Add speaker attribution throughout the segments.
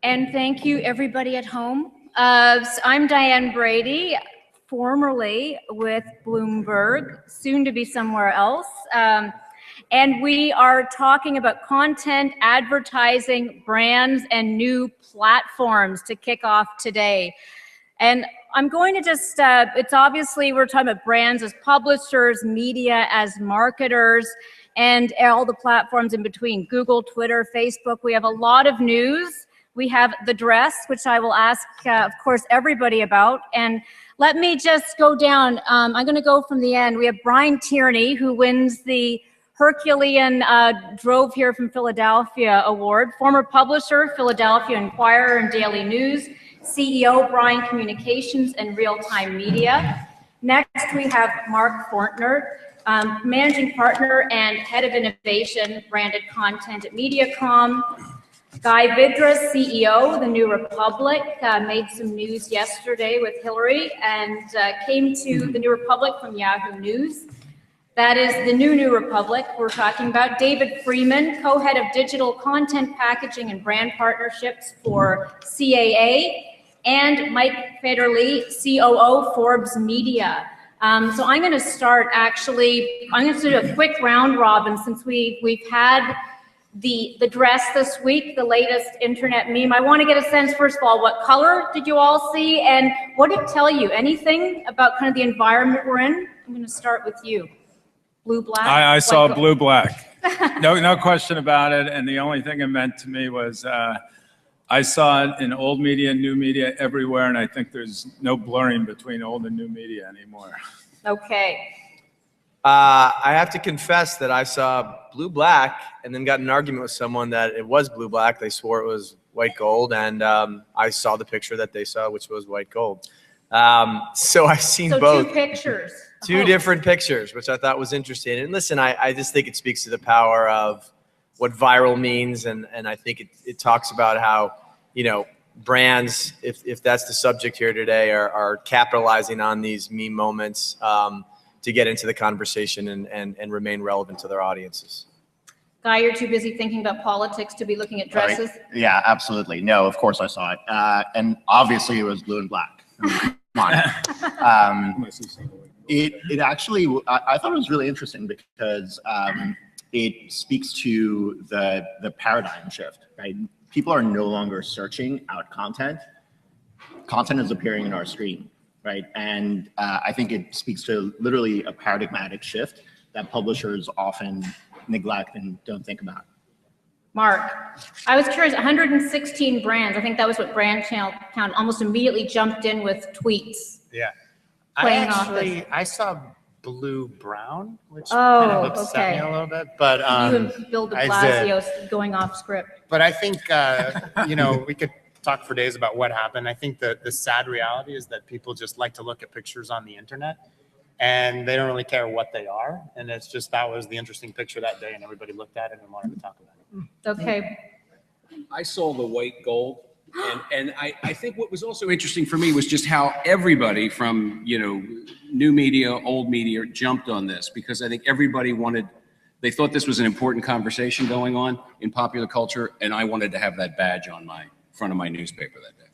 Speaker 1: And thank you, everybody at home. I'm Diane Brady, formerly with Bloomberg, soon to be somewhere else. And we are talking about content, advertising, brands, and new platforms to kick off today. And I'm going to just, it's obviously we're talking about brands as publishers, media as marketers, and all the platforms in between, Google, Twitter, Facebook. We have a lot of news. We have the dress, which I will ask, of course, everybody about. And let me just go down. I'm going to go from the end. We have Brian Tierney, who wins the Herculean Drove Here from Philadelphia Award, former publisher, Philadelphia Inquirer and Daily News, CEO, Brian Communications and Real-Time Media. Next, we have Mark Fortner, Managing Partner and Head of Innovation, Branded Content at Mediacom. Guy Vidra, CEO, The New Republic, made some news yesterday with Hillary and came to The New Republic from Yahoo News. That is the New Republic we're talking about. David Freeman, co-head of digital content packaging and brand partnerships for CAA, and Mike Federle, COO, Forbes Media. So I'm going to start actually, I'm going to do a quick round robin since we've had the dress this week, the latest internet meme. I want to get a sense, first of all, what color did you all see and what did it tell you? Anything about kind of the environment we're in? I'm going to start with you. Blue, black?
Speaker 2: I saw blue, black. No question about it. And the only thing it meant to me was I saw it in old media, new media, everywhere. And I think there's no blurring between old and new media anymore.
Speaker 1: Okay.
Speaker 3: I have to confess that I saw blue black and then got in an argument with someone that it was blue black. They swore it was white gold, and I saw the picture that they saw, which was white gold. So I've seen both.
Speaker 1: Two pictures.
Speaker 3: Two different pictures, which I thought was interesting. And listen, I just think it speaks to the power of what viral means, and I think it talks about how, you know, brands, if that's the subject here today, are capitalizing on these meme moments to get into the conversation and remain relevant to their audiences.
Speaker 1: Guy, you're too busy thinking about politics to be looking at dresses?
Speaker 4: Right. Yeah, absolutely. No, of course I saw it. And obviously it was blue and black. I mean, come on. It actually, I thought it was really interesting because it speaks to the paradigm shift, right? People are no longer searching out content. Content is appearing in our stream. Right, and I think it speaks to literally a paradigmatic shift that publishers often neglect and don't think about.
Speaker 1: Mark, I was curious, 116 brands. I think that was what Brand Channel Count almost immediately jumped in with tweets.
Speaker 5: Yeah, I saw blue-brown, which kind of upset me a little bit. But
Speaker 1: you and Bill de Blasio going off script.
Speaker 5: But I think you know, we could talk for days about what happened. I think the sad reality is that people just like to look at pictures on the internet and they don't really care what they are. And it's just, that was the interesting picture that day and everybody looked at it and wanted to talk about it.
Speaker 1: Okay.
Speaker 6: I saw the white gold. And I think what was also interesting for me was just how everybody from, you know, new media, old media jumped on this, because I think everybody they thought this was an important conversation going on in popular culture. And I wanted to have that badge on my front of my newspaper that day.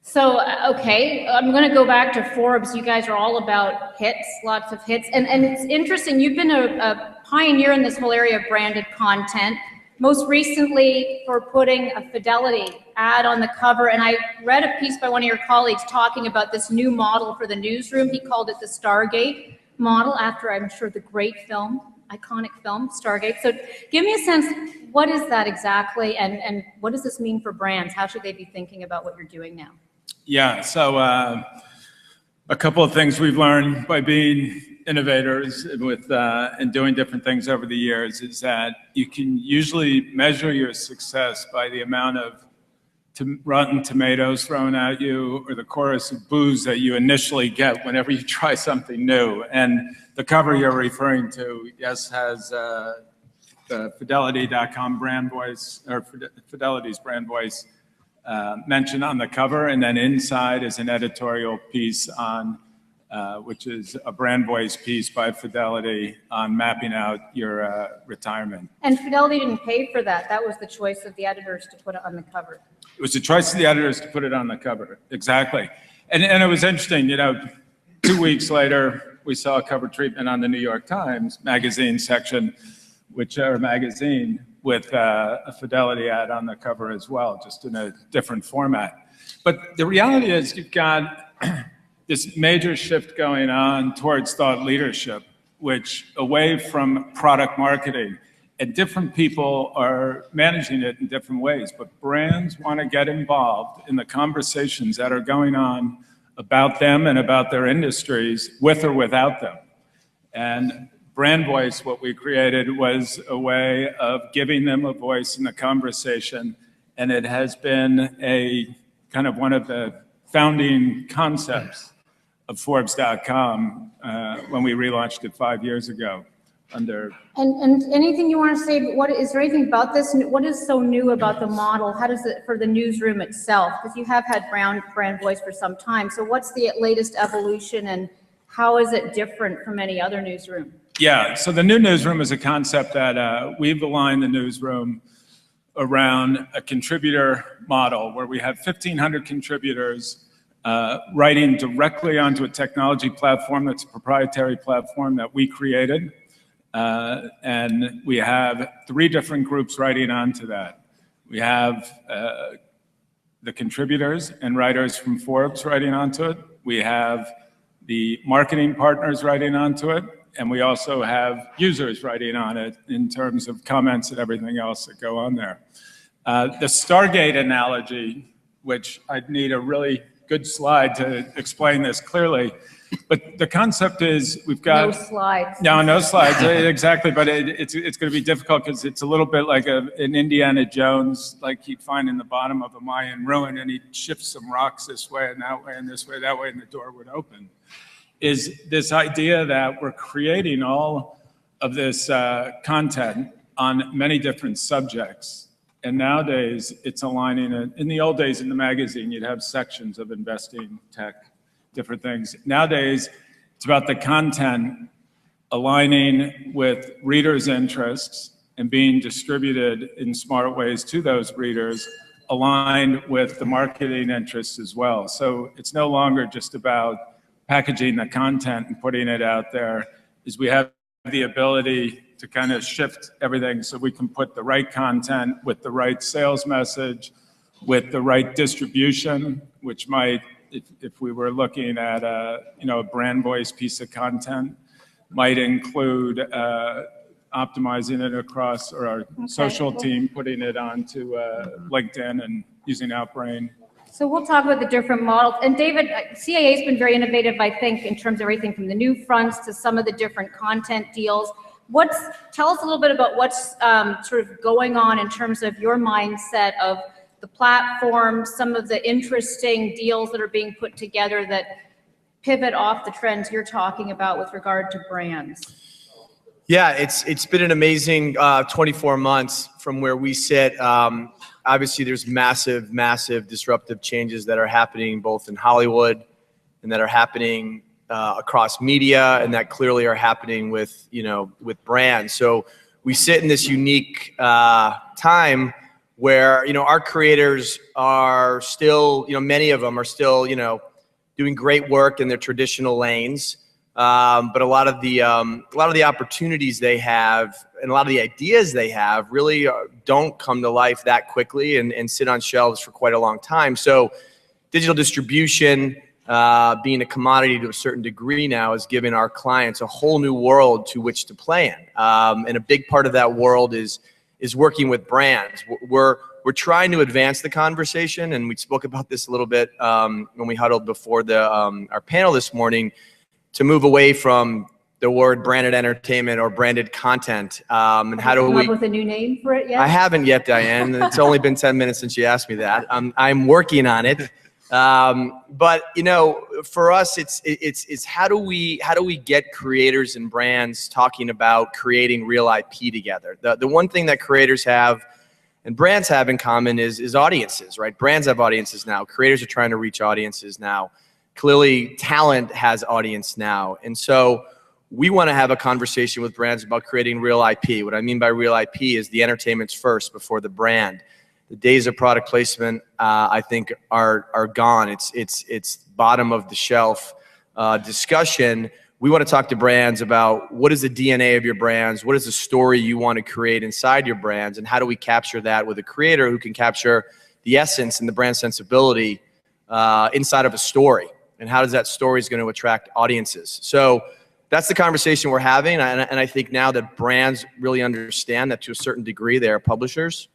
Speaker 1: So, okay, I'm going to go back to Forbes. You guys are all about hits, lots of hits. And it's interesting, you've been a pioneer in this whole area of branded content, most recently for putting a Fidelity ad on the cover. And I read a piece by one of your colleagues talking about this new model for the newsroom. He called it the Stargate model, after, I'm sure, the great film, iconic film, Stargate. So give me a sense, what is that exactly, and what does this mean for brands? How should they be thinking about what you're doing now?
Speaker 2: Yeah, so a couple of things we've learned by being innovators with and doing different things over the years is that you can usually measure your success by the amount of rotten tomatoes thrown at you or the chorus of boos that you initially get whenever you try something new. And the cover you're referring to, yes, has the Fidelity.com brand voice, or Fidelity's brand voice mentioned on the cover, and then inside is an editorial piece on which is a brand voice piece by Fidelity on mapping out your retirement.
Speaker 1: And Fidelity didn't pay for that. That was the choice of the editors to put it on the cover.
Speaker 2: It was the choice of the editors to put it on the cover, exactly. And it was interesting, 2 weeks later, we saw a cover treatment on the New York Times magazine section, magazine, with a Fidelity ad on the cover as well, just in a different format. But the reality is you've got this major shift going on towards thought leadership, which away from product marketing, and different people are managing it in different ways, but brands want to get involved in the conversations that are going on about them and about their industries, with or without them. And Brand Voice, what we created, was a way of giving them a voice in the conversation, and it has been a kind of one of the founding concepts of Forbes.com when we relaunched it 5 years ago.
Speaker 1: And anything you want to say? Is there anything about this? What is so new about the model? How does it for the newsroom itself? Because you have had brand voice for some time. So what's the latest evolution, and how is it different from any other newsroom?
Speaker 2: Yeah, so the new newsroom is a concept that we've aligned the newsroom around a contributor model where we have 1,500 contributors writing directly onto a technology platform that's a proprietary platform that we created. And we have 3 different groups writing onto that. We have the contributors and writers from Forbes writing onto it. We have the marketing partners writing onto it. And we also have users writing on it in terms of comments and everything else that go on there. The Stargate analogy, which I'd need a really good slide to explain this clearly, but the concept is we've got—
Speaker 1: No slides.
Speaker 2: No slides, exactly, but it's going to be difficult because it's a little bit like an Indiana Jones, like he'd find in the bottom of a Mayan ruin, and he'd shift some rocks this way and that way and this way, that way, and the door would open. Is this idea that we're creating all of this content on many different subjects. And nowadays, it's aligning it. In the old days in the magazine, you'd have sections of investing, tech, different things. Nowadays, it's about the content aligning with readers' interests and being distributed in smart ways to those readers, aligned with the marketing interests as well. So it's no longer just about packaging the content and putting it out there. Is we have the ability to kind of shift everything so we can put the right content with the right sales message, with the right distribution, which might, if we were looking at a brand voice piece of content, might include optimizing it across, or our social team putting it onto LinkedIn and using Outbrain.
Speaker 1: So we'll talk about the different models. And David, CAA has been very innovative, I think, in terms of everything from the new fronts to some of the different content deals. Tell us a little bit about what's sort of going on in terms of your mindset of the platform, some of the interesting deals that are being put together that pivot off the trends you're talking about with regard to brands.
Speaker 3: Yeah, it's been an amazing 24 months from where we sit. Obviously, there's massive disruptive changes that are happening both in Hollywood and that are happening across media, and that clearly are happening with brands. So we sit in this unique time where our creators are still, many of them are still, doing great work in their traditional lanes. But a lot of the opportunities they have and a lot of the ideas they have really don't come to life that quickly and sit on shelves for quite a long time. So digital distribution, being a commodity to a certain degree now, has given our clients a whole new world to which to play in. And a big part of that world is working with brands. We're trying to advance the conversation, and we spoke about this a little bit when we huddled before our panel this morning, to move away from the word branded entertainment or branded content. And how do we come
Speaker 1: up with a new name for it yet?
Speaker 3: I haven't yet, Diane. It's only been 10 minutes since you asked me that. I'm working on it. But for us, it's how do we get creators and brands talking about creating real IP together? The one thing that creators have and brands have in common is audiences, right? Brands have audiences now. Creators are trying to reach audiences now. clearly talent has audience now. And so we want to have a conversation with brands about creating real IP. What I mean by real IP is the entertainment's first before the brand. The days of product placement, I think, are gone. It's bottom of the shelf discussion. We want to talk to brands about what is the DNA of your brands, what is the story you want to create inside your brands, and how do we capture that with a creator who can capture the essence and the brand sensibility inside of a story, and how does that story is going to attract audiences. So that's the conversation we're having, and I think now that brands really understand that to a certain degree they are publishers,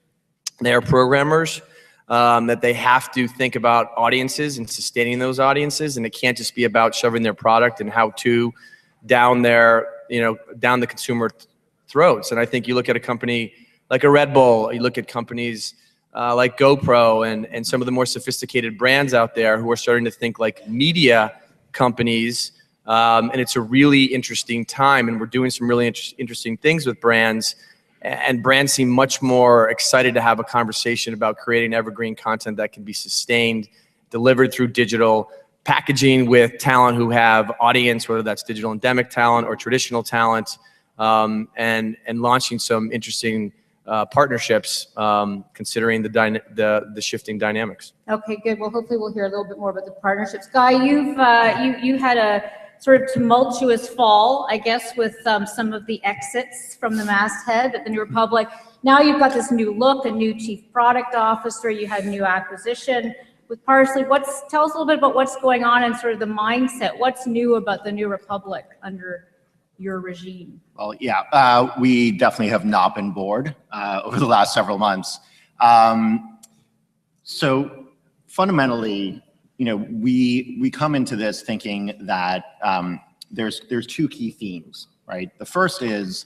Speaker 3: they are programmers, that they have to think about audiences and sustaining those audiences, and it can't just be about shoving their product and how to down their, down the consumer throats. And I think you look at a company like a Red Bull, you look at companies like GoPro and some of the more sophisticated brands out there who are starting to think like media companies, and it's a really interesting time, and we're doing some really interesting things with brands. And brands seem much more excited to have a conversation about creating evergreen content that can be sustained, delivered through digital, packaging with talent who have audience, whether that's digital endemic talent or traditional talent, and launching some interesting partnerships, considering the shifting dynamics.
Speaker 1: Okay, good. Well, hopefully we'll hear a little bit more about the partnerships. Guy, you had a sort of tumultuous fall, I guess, with some of the exits from the masthead at the New Republic. Now you've got this new look, a new chief product officer, you had new acquisition with Parsley. Tell us a little bit about what's going on and sort of the mindset. What's new about the New Republic under your regime?
Speaker 4: Well, yeah, we definitely have not been bored over the last several months. So fundamentally, we come into this thinking that there's two key themes, right? The first is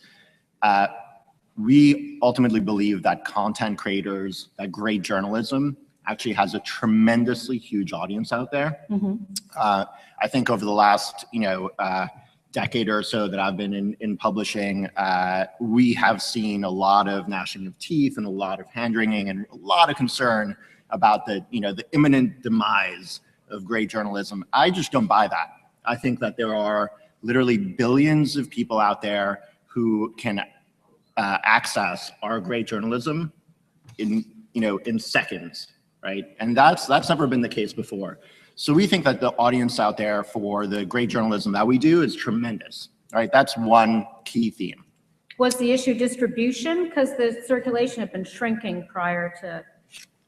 Speaker 4: we ultimately believe that content creators, that great journalism actually has a tremendously huge audience out there. Mm-hmm. I think over the last, decade or so that I've been in publishing, we have seen a lot of gnashing of teeth and a lot of hand-wringing and a lot of concern about the imminent demise of great journalism. I just don't buy that. I think that there are literally billions of people out there who can access our great journalism in seconds, right? And that's never been the case before. So we think that the audience out there for the great journalism that we do is tremendous, right? That's one key theme.
Speaker 1: Was the issue distribution? Because the circulation had been shrinking prior to.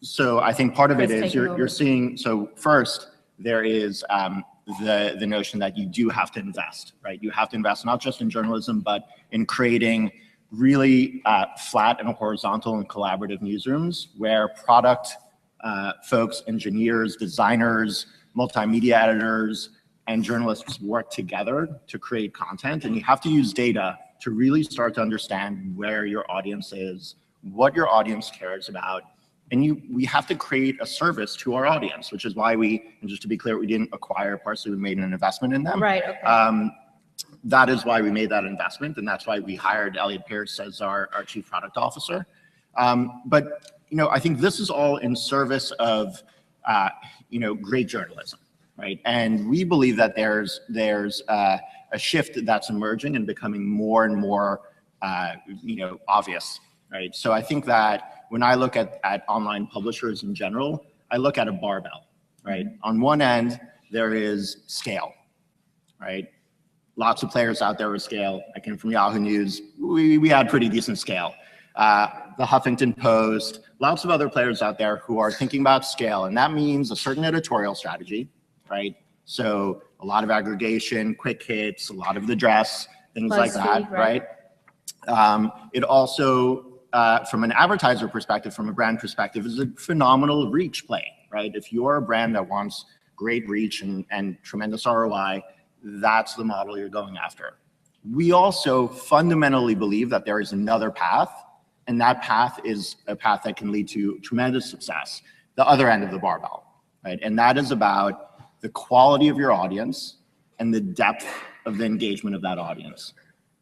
Speaker 4: So I think part of it is you're seeing, so first there is the notion that you do have to invest, right? You have to invest not just in journalism, but in creating really flat and horizontal and collaborative newsrooms where product folks, engineers, designers, multimedia editors, and journalists work together to create content. And you have to use data to really start to understand where your audience is, what your audience cares about. And we have to create a service to our audience, which is why and just to be clear, we didn't acquire Parsley, we made an investment in them.
Speaker 1: Right, okay.
Speaker 4: That is why we made that investment, and that's why we hired Elliot Pierce as our chief product officer. But I think this is all in service of great journalism, right? And we believe that there's a shift that's emerging and becoming more and more obvious, right? So I think that when I look at online publishers in general, I look at a barbell, right? On one end, there is scale, right? Lots of players out there with scale. I came from Yahoo News. We had pretty decent scale. The Huffington Post, lots of other players out there who are thinking about scale, and that means a certain editorial strategy, right? So a lot of aggregation, quick hits, a lot of the dress, things like that, right? It also, from an advertiser perspective, from a brand perspective, is a phenomenal reach play, right? If you're a brand that wants great reach and tremendous ROI, that's the model you're going after. We also fundamentally believe that there is another path, and that path is a path that can lead to tremendous success, the other end of the barbell, right? And that is about the quality of your audience and the depth of the engagement of that audience,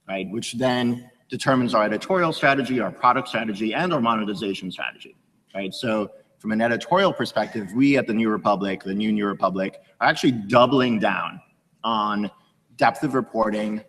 Speaker 4: right? Which then determines our editorial strategy, our product strategy, and our monetization strategy, right? So from an editorial perspective, we at the New Republic, the new New Republic, are actually doubling down on depth of reporting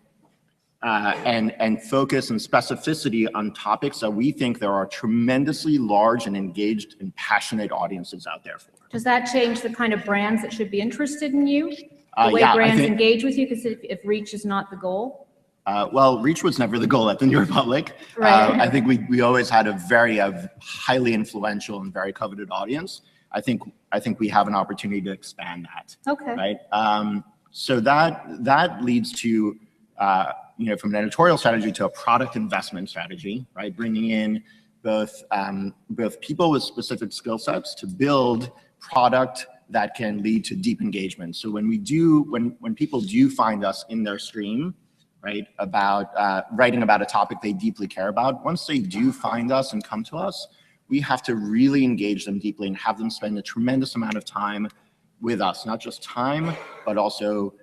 Speaker 4: and focus and specificity on topics that we think there are tremendously large and engaged and passionate audiences out there for.
Speaker 1: Does that change the kind of brands that should be interested in you? The way
Speaker 4: Yeah,
Speaker 1: brands engage with you? Because if reach is not the goal?
Speaker 4: Well, reach was never the goal at the New Republic.
Speaker 1: Right.
Speaker 4: I think we always had a very highly influential and very coveted audience. I think we have an opportunity to expand that.
Speaker 1: Okay.
Speaker 4: Right. So that leads to from an editorial strategy to a product investment strategy. Right. Bringing in both people with specific skill sets to build product that can lead to deep engagement. So when people do find us in their stream, right, about writing about a topic they deeply care about, once they do find us and come to us, we have to really engage them deeply and have them spend a tremendous amount of time with us, not just time, but also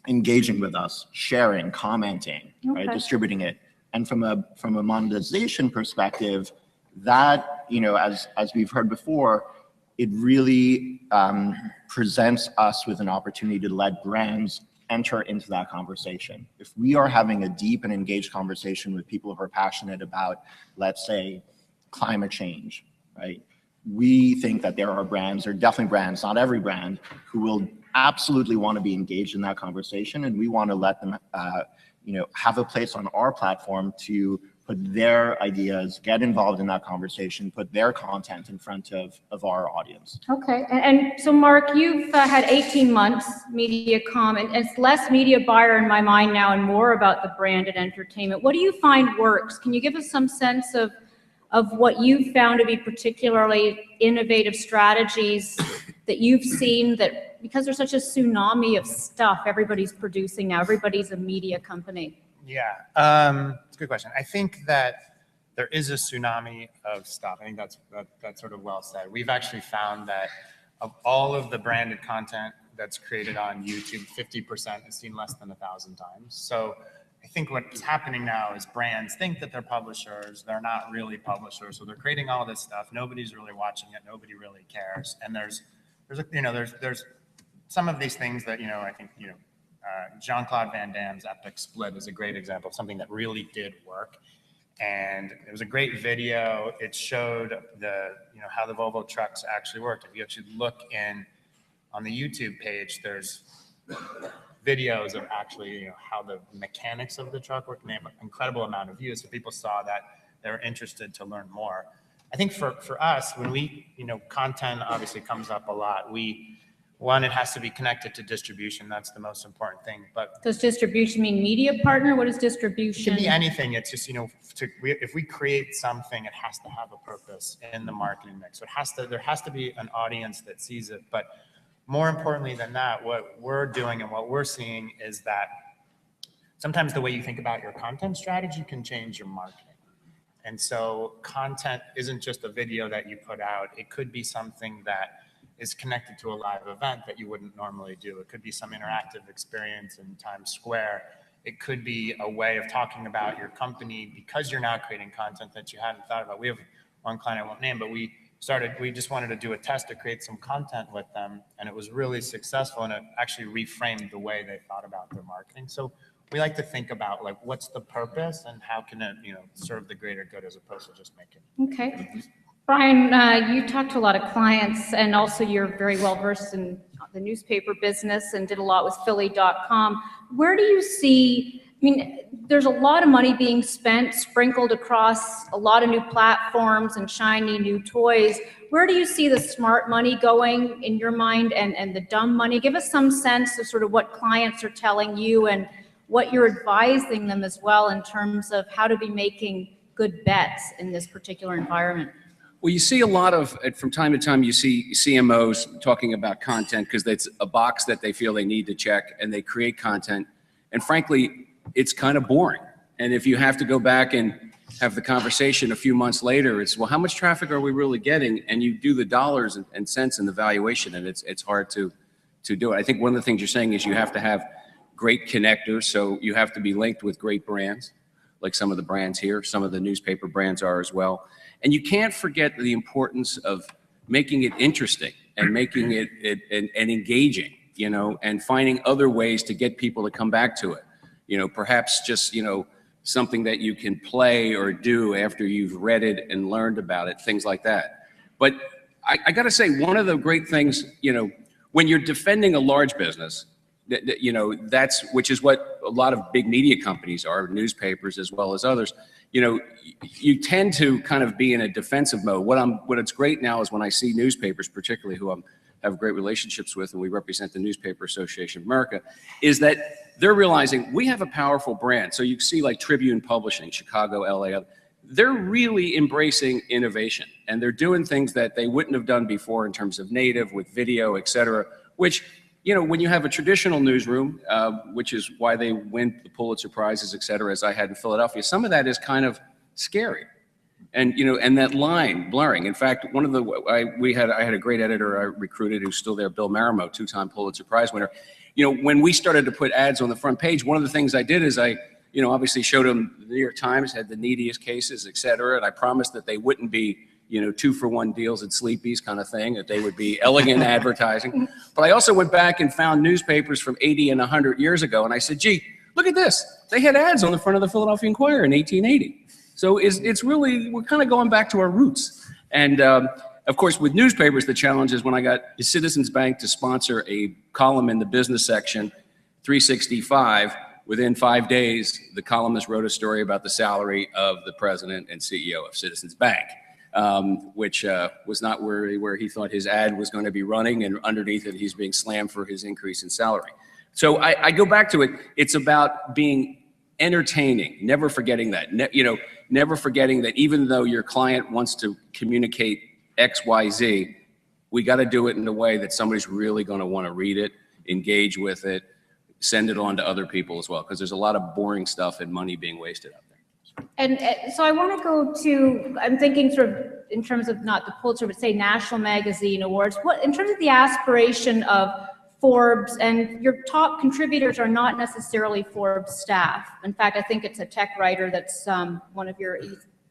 Speaker 4: engaging with us, sharing, commenting, right, distributing it. And from a monetization perspective, that, as we've heard before, it really presents us with an opportunity to let brands enter into that conversation. If we are having a deep and engaged conversation with people who are passionate about, let's say, climate change, right? We think that there are definitely brands, not every brand, who will absolutely want to be engaged in that conversation, and we want to let them, have a place on our platform to put their ideas, get involved in that conversation, put their content in front of our audience.
Speaker 1: Okay, and so Mark, you've had 18 months MediaCom, and it's less media buyer in my mind now and more about the brand and entertainment. What do you find works? Can you give us some sense of what you've found to be particularly innovative strategies that you've seen, that because there's such a tsunami of stuff everybody's producing now, everybody's a media company?
Speaker 5: Yeah, it's a good question. I think that there is a tsunami of stuff. I think that's sort of well said. We've actually found that of all of the branded content that's created on YouTube, 50% is seen less than 1,000 times. So I think what's happening now is brands think that they're publishers. They're not really publishers. So they're creating all this stuff. Nobody's really watching it. Nobody really cares. And there's some of these things that, I think, Jean-Claude Van Damme's Epic Split is a great example of something that really did work. And it was a great video. It showed how the Volvo trucks actually worked. If you actually look on the YouTube page, there's videos of actually, how the mechanics of the truck work, and they have an incredible amount of views. So people saw that, they're interested to learn more. I think for us, when we, content obviously comes up a lot. One, it has to be connected to distribution. That's the most important thing. But
Speaker 1: does distribution mean media partner? What is distribution?
Speaker 5: It can be anything. It's just, if we create something, it has to have a purpose in the marketing mix. So there has to be an audience that sees it. But more importantly than that, what we're doing and what we're seeing is that sometimes the way you think about your content strategy can change your marketing. And so content isn't just a video that you put out. It could be something that is connected to a live event that you wouldn't normally do. It could be some interactive experience in Times Square. It could be a way of talking about your company because you're now creating content that you hadn't thought about. We have one client I won't name, but we just wanted to do a test to create some content with them, and it was really successful, and it actually reframed the way they thought about their marketing. So we like to think about, like, what's the purpose and how can it, serve the greater good as opposed to just making.
Speaker 1: Okay. Brian, you talked to a lot of clients, and also you're very well versed in the newspaper business and did a lot with Philly.com. Where do you see, there's a lot of money being spent, sprinkled across a lot of new platforms and shiny new toys. Where do you see the smart money going in your mind and the dumb money? Give us some sense of sort of what clients are telling you and what you're advising them as well in terms of how to be making good bets in this particular environment.
Speaker 6: Well, you see a lot of, from time to time, you see CMOs talking about content because it's a box that they feel they need to check, and they create content. And frankly, it's kind of boring. And if you have to go back and have the conversation a few months later, it's, well, how much traffic are we really getting? And you do the dollars and cents and the valuation, and it's hard to do it. I think one of the things you're saying is you have to have great connectors. So you have to be linked with great brands, like some of the brands here. Some of the newspaper brands are as well. And you can't forget the importance of making it interesting and making it and engaging, you know, and finding other ways to get people to come back to it. You know, perhaps just, you know, something that you can play or do after you've read it and learned about it, things like that. But I got to say, one of the great things, you know, when you're defending a large business, you know, which is what a lot of big media companies are, newspapers as well as others, you know, you tend to kind of be in a defensive mode. What's great now is when I see newspapers, particularly who I have great relationships with, and we represent the Newspaper Association of America, is that they're realizing we have a powerful brand. So you see like Tribune Publishing, Chicago, LA, they're really embracing innovation, and they're doing things that they wouldn't have done before in terms of native with video, et cetera, which, you know, when you have a traditional newsroom, which is why they win the Pulitzer Prizes, et cetera, as I had in Philadelphia, some of that is kind of scary. And, you know, and that line blurring. In fact, one of the, I had a great editor I recruited who's still there, Bill Marimo, two-time Pulitzer Prize winner. You know, when we started to put ads on the front page, one of the things I did is I, you know, obviously showed them the New York Times had the neediest cases, et cetera. And I promised that they wouldn't be, you know, 2-for-1 deals at Sleepy's kind of thing, that they would be elegant advertising. But I also went back and found newspapers from 80 and 100 years ago. And I said, gee, look at this. They had ads on the front of the Philadelphia Inquirer in 1880. So it's really, we're kind of going back to our roots. And of course, with newspapers, the challenge is when I got Citizens Bank to sponsor a column in the business section, 365, within 5 days, the columnist wrote a story about the salary of the president and CEO of Citizens Bank, which was not where he thought his ad was going to be running, and underneath it, he's being slammed for his increase in salary. So I go back to it. It's about being entertaining, never forgetting that. You know, never forgetting that even though your client wants to communicate X, Y, Z, we got to do it in a way that somebody's really going to want to read it, engage with it, send it on to other people as well, because there's a lot of boring stuff and money being wasted out there.
Speaker 1: And so I want to go to, I'm thinking sort of in terms of not the Pulitzer, but say National Magazine Awards, what in terms of the aspiration of Forbes, and your top contributors are not necessarily Forbes staff. In fact, I think it's a tech writer that's one of your,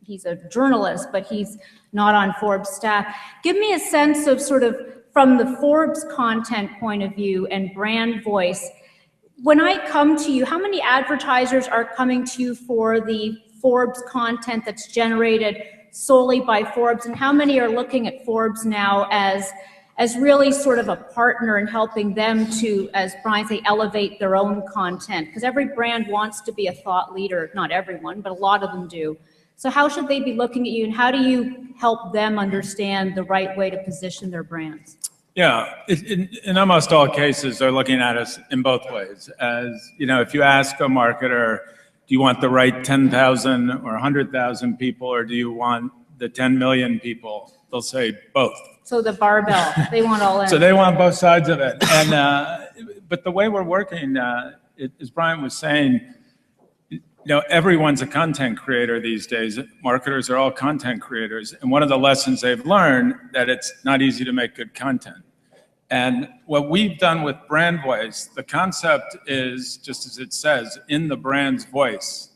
Speaker 1: he's a journalist, but he's not on Forbes staff. Give me a sense of sort of from the Forbes content point of view and brand voice. When I come to you, how many advertisers are coming to you for the Forbes content that's generated solely by Forbes, and how many are looking at Forbes now as really sort of a partner in helping them to, as Brian say, elevate their own content? Because every brand wants to be a thought leader, not everyone, but a lot of them do. So how should they be looking at you, and how do you help them understand the right way to position their brands?
Speaker 2: Yeah, in almost all cases, they're looking at us in both ways. As you know, if you ask a marketer, do you want the right 10,000 or 100,000 people, or do you want the 10 million people? They'll say both. So
Speaker 1: the barbell, they want all in.
Speaker 2: So they want both sides of it. And but the way we're working, as Brian was saying, you know, everyone's a content creator these days. Marketers are all content creators. And one of the lessons they've learned that it's not easy to make good content. And what we've done with brand voice, the concept is, just as it says, in the brand's voice.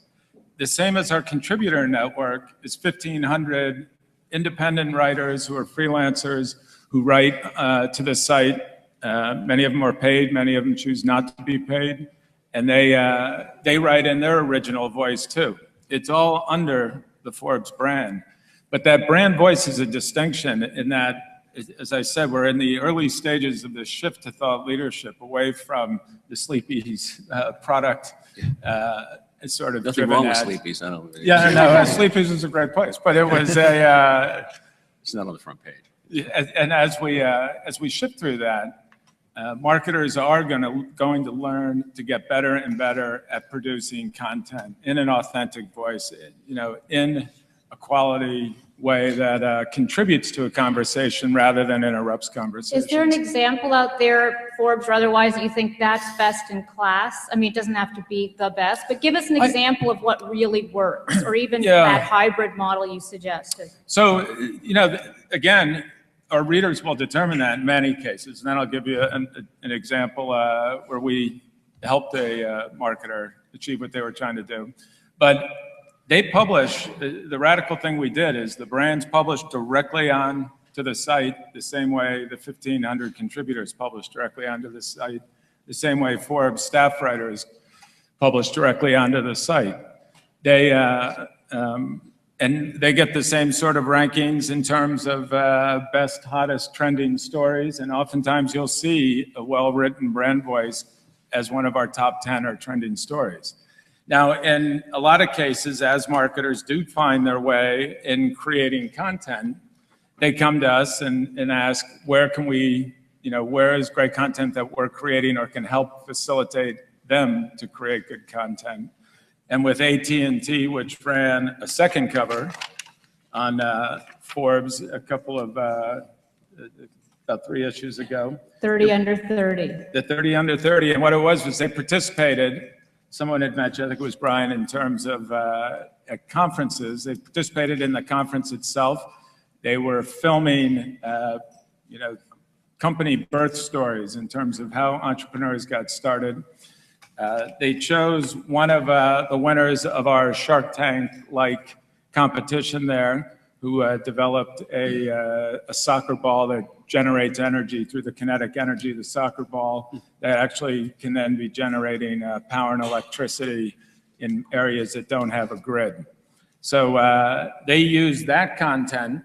Speaker 2: The same as our contributor network is 1,500 independent writers who are freelancers who write to the site. Many of them are paid, many of them choose not to be paid. And they write in their original voice too. It's all under the Forbes brand. But that brand voice is a distinction in that, as I said, we're in the early stages of the shift to thought leadership away from the Sleepy's product. It's sort of
Speaker 6: nothing wrong with Sleepy's. I don't.
Speaker 2: Yeah, no, Sleepy's is a great place, but it was a.
Speaker 6: It's not on the front page.
Speaker 2: And as we shift through that, marketers are going to learn to get better and better at producing content in an authentic voice, you know, in a quality way that contributes to a conversation rather than interrupts conversation.
Speaker 1: Is there an example out there, Forbes or otherwise, that you think that's best in class? I mean, it doesn't have to be the best, but give us an example of what really works, or even that hybrid model you suggested.
Speaker 2: So, you know, again, our readers will determine that in many cases. And then I'll give you an example where we helped a marketer achieve what they were trying to do. But they publish, the radical thing we did is the brands publish directly on to the site the same way the 1,500 contributors publish directly onto the site, the same way Forbes staff writers publish directly onto the site. They, and they get the same sort of rankings in terms of best, hottest, trending stories. And oftentimes you'll see a well-written brand voice as one of our top 10 or trending stories. Now, in a lot of cases, as marketers do find their way in creating content, they come to us and ask, where can we, where is great content that we're creating or can help facilitate them to create good content? And with AT&T, which ran a second cover on Forbes a couple of, about 3 issues ago.
Speaker 1: 30 under 30.
Speaker 2: The 30 under 30, and what it was they participated, someone had mentioned, I think it was Brian, in terms of at conferences. They participated in the conference itself. They were filming, company birth stories in terms of how entrepreneurs got started. They chose one of the winners of our Shark Tank-like competition there, who developed a soccer ball that generates energy through the kinetic energy of the soccer ball that actually can then be generating power and electricity in areas that don't have a grid. So they use that content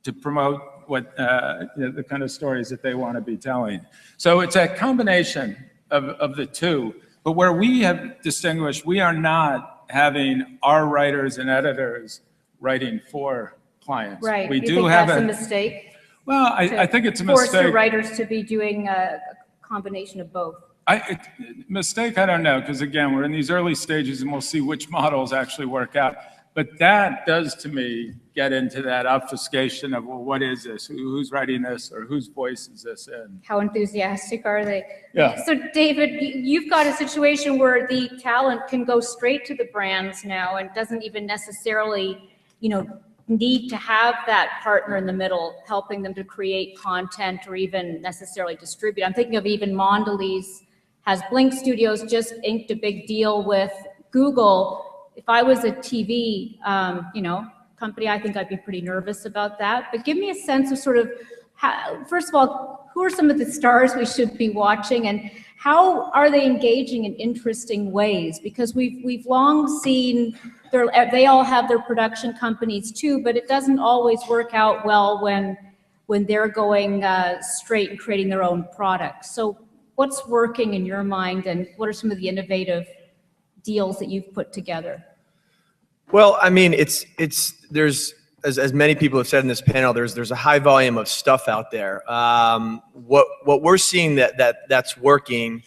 Speaker 2: to promote what the kind of stories that they want to be telling. So it's a combination of the two. But where we have distinguished, we are not having our writers and editors writing for clients.
Speaker 1: Right.
Speaker 2: We
Speaker 1: you
Speaker 2: do
Speaker 1: think
Speaker 2: have
Speaker 1: that's a mistake?
Speaker 2: Well, I think it's a
Speaker 1: Force the
Speaker 2: mistake.
Speaker 1: writers to be doing a combination of both.
Speaker 2: Mistake, I don't know, because again, we're in these early stages and we'll see which models actually work out. But that does, to me, get into that obfuscation of, well, what is this? Who's writing this, or whose voice is this in?
Speaker 1: How enthusiastic are they?
Speaker 2: Yeah.
Speaker 1: So David, you've got a situation where the talent can go straight to the brands now and doesn't even necessarily, need to have that partner in the middle helping them to create content or even necessarily distribute. I'm thinking of even Mondelez has Blink Studios just inked a big deal with Google. If I was a TV, company, I think I'd be pretty nervous about that. But give me a sense of sort of how, first of all, who are some of the stars we should be watching, and how are they engaging in interesting ways? Because we've long seen they all have their production companies too, but it doesn't always work out well when they're going straight and creating their own products. So what's working in your mind, and what are some of the innovative deals that you've put together?
Speaker 3: Well, I mean, there's as many people have said in this panel, there's a high volume of stuff out there. What we're seeing that's working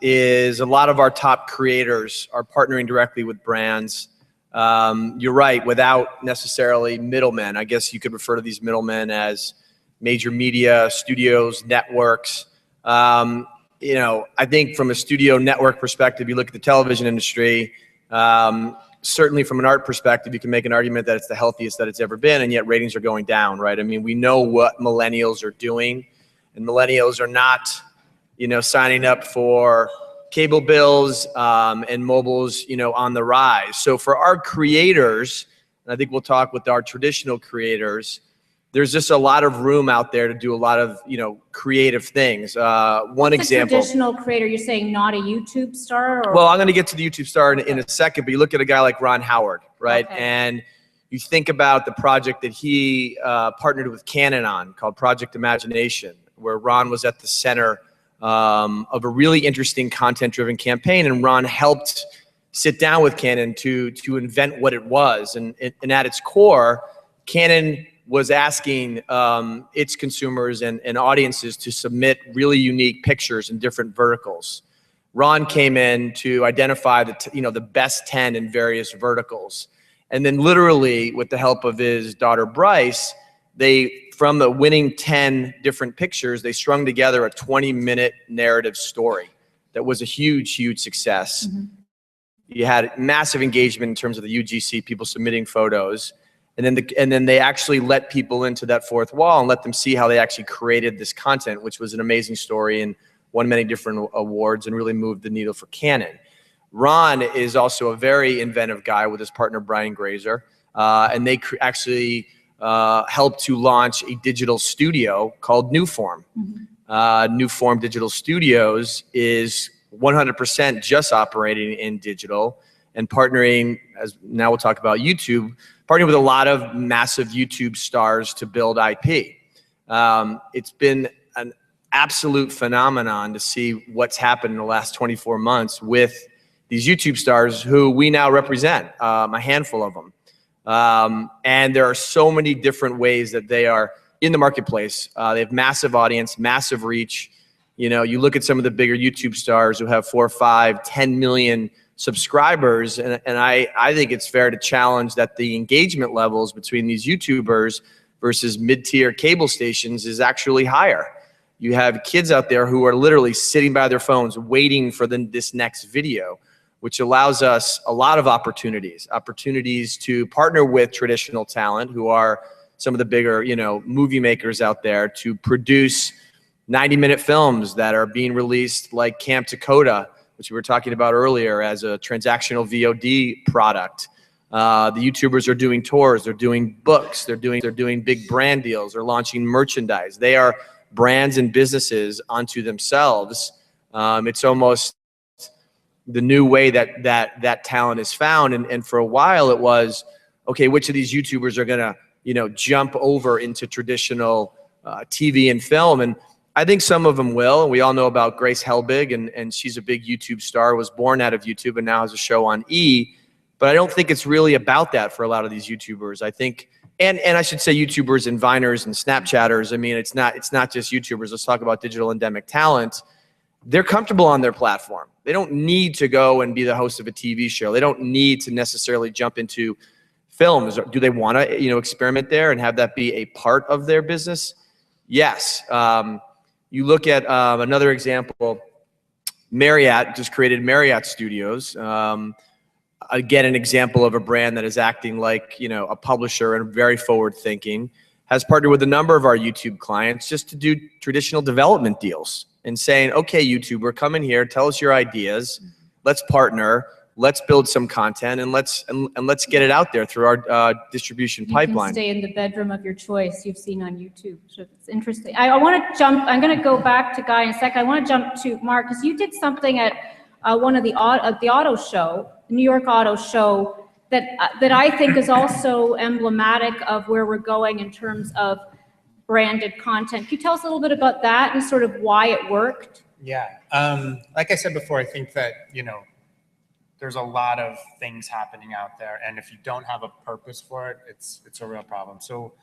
Speaker 3: is a lot of our top creators are partnering directly with brands. You're right, without necessarily middlemen. I guess you could refer to these middlemen as major media, studios, networks. I think from a studio network perspective, you look at the television industry, certainly from an art perspective, you can make an argument that it's the healthiest that it's ever been, and yet ratings are going down, right? I mean, we know what millennials are doing, and millennials are not, signing up for cable bills and mobile's, on the rise. So for our creators, and I think we'll talk with our traditional creators, there's just a lot of room out there to do a lot of, creative things. One example.
Speaker 1: Traditional creator, you're saying not a YouTube star? Or?
Speaker 3: Well, I'm going to get to the YouTube star in a second, but you look at a guy like Ron Howard, right? Okay. And you think about the project that he partnered with Canon on called Project Imagination, where Ron was at the center of a really interesting content-driven campaign, and Ron helped sit down with Canon to invent what it was. And at its core, Canon was asking its consumers and audiences to submit really unique pictures in different verticals. Ron came in to identify the best 10 in various verticals. And then literally with the help of his daughter Bryce, from the winning 10 different pictures, they strung together a 20-minute narrative story that was a huge, huge success. Mm-hmm. You had massive engagement in terms of the UGC, people submitting photos. And then they actually let people into that fourth wall and let them see how they actually created this content, which was an amazing story and won many different awards and really moved the needle for Canon. Ron is also a very inventive guy with his partner, Brian Grazer. And they actually helped to launch a digital studio called Newform. Newform Digital Studios is 100% just operating in digital and partnering, as now we'll talk about YouTube, partnering with a lot of massive YouTube stars to build IP. It's been an absolute phenomenon to see what's happened in the last 24 months with these YouTube stars who we now represent, a handful of them. And there are so many different ways that they are in the marketplace. They have massive audience, massive reach. You know, you look at some of the bigger YouTube stars who have 4, 5, 10 million subscribers, and I think it's fair to challenge that the engagement levels between these YouTubers versus mid-tier cable stations is actually higher. You have kids out there who are literally sitting by their phones waiting for this next video, which allows us a lot of opportunities to partner with traditional talent who are some of the bigger, you know, movie makers out there to produce 90-minute films that are being released like Camp Dakota, which we were talking about earlier, as a transactional VOD product. The YouTubers are doing tours, they're doing books, they're doing big brand deals, they're launching merchandise. They are brands and businesses unto themselves. It's almost the new way that talent is found. And for a while it was, okay, which of these YouTubers are gonna, you know, jump over into traditional TV and film? And I think some of them will. And we all know about Grace Helbig, and she's a big YouTube star, was born out of YouTube and now has a show on E! But I don't think it's really about that for a lot of these YouTubers. I think, and I should say YouTubers and Viners and Snapchatters. I mean, it's not just YouTubers. Let's talk about digital endemic talent. They're comfortable on their platform. They don't need to go and be the host of a TV show. They don't need to necessarily jump into films. Do they want to, you know, experiment there and have that be a part of their business? Yes. You look at another example. Marriott just created Marriott Studios. Again, an example of a brand that is acting like, you know, a publisher and very forward thinking, has partnered with a number of our YouTube clients just to do traditional development deals and saying, okay, YouTuber, come in here, tell us your ideas, let's partner, let's build some content, and let's get it out there through our distribution pipeline.
Speaker 1: You can stay in the bedroom of your choice, you've seen on YouTube. So it's interesting. I want to jump, I'm going to go back to Guy in a second. I want to jump to Mark, because you did something at one of the auto show, New York Auto Show, that I think is also emblematic of where we're going in terms of branded content. Can you tell us a little bit about that and sort of why it worked?
Speaker 5: Yeah, like I said before, I think that, you know, there's a lot of things happening out there, and if you don't have a purpose for it, it's a real problem. So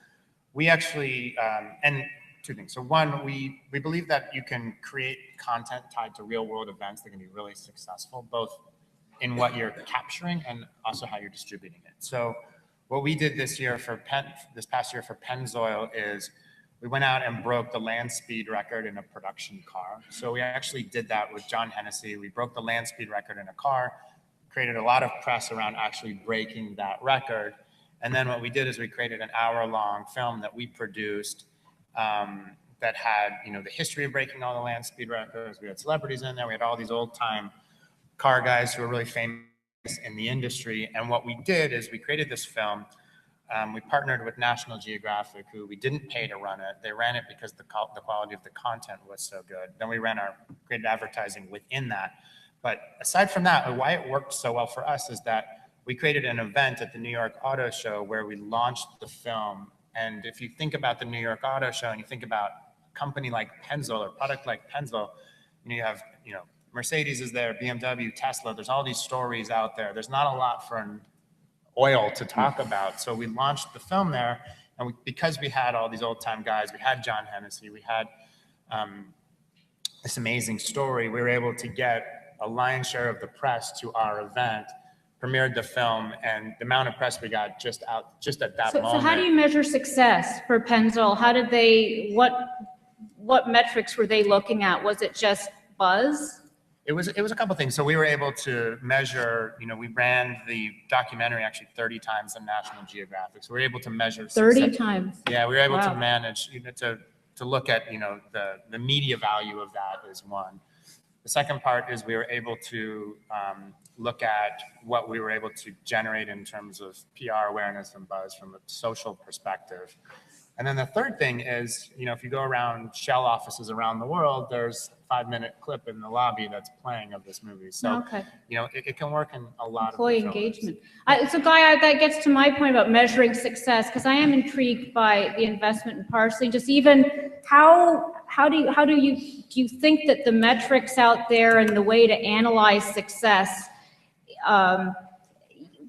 Speaker 5: we actually, and two things. So one, we believe that you can create content tied to real world events that can be really successful, both in what you're capturing and also how you're distributing it. So what we did this past year for Pennzoil is we went out and broke the land speed record in a production car. So we actually did that with John Hennessy. We broke the land speed record in a car, created a lot of press around actually breaking that record. And then what we did is we created an hour-long film that we produced that had, you know, the history of breaking all the land speed records. We had celebrities in there. We had all these old-time car guys who were really famous in the industry. And what we did is we created this film. We partnered with National Geographic, who we didn't pay to run it. They ran it because the quality of the content was so good. Then we created advertising within that. But aside from that, why it worked so well for us is that we created an event at the New York Auto Show where we launched the film. And if you think about the New York Auto Show and you think about a company like Pennzoil or product like Pennzoil, you have, you know, Mercedes is there, BMW, Tesla, there's all these stories out there. There's not a lot for an oil to talk about. So we launched the film there, and because we had all these old time guys, we had John Hennessy, we had this amazing story, we were able to get a lion's share of the press to our event, premiered the film, and the amount of press we got just at that moment. So
Speaker 1: how do you measure success for Pennzoil? How did they, what metrics were they looking at? Was it just buzz?
Speaker 5: It was a couple things. So we were able to measure, you know, we ran the documentary actually 30 times on National Geographic. So we were able to measure
Speaker 1: 30 times.
Speaker 5: Yeah, we were able to manage, you know, to look at, you know, the media value of that is one. The second part is we were able to look at what we were able to generate in terms of PR awareness and buzz from a social perspective. And then the third thing is, if you go around Shell offices around the world, there's a 5-minute clip in the lobby that's playing of this movie. So,
Speaker 1: Okay.
Speaker 5: It can work in a lot
Speaker 1: Employee
Speaker 5: of
Speaker 1: engagement. So Guy, that gets to my point about measuring success, because I am intrigued by the investment in Parsley. Just even how do you think that the metrics out there and the way to analyze success,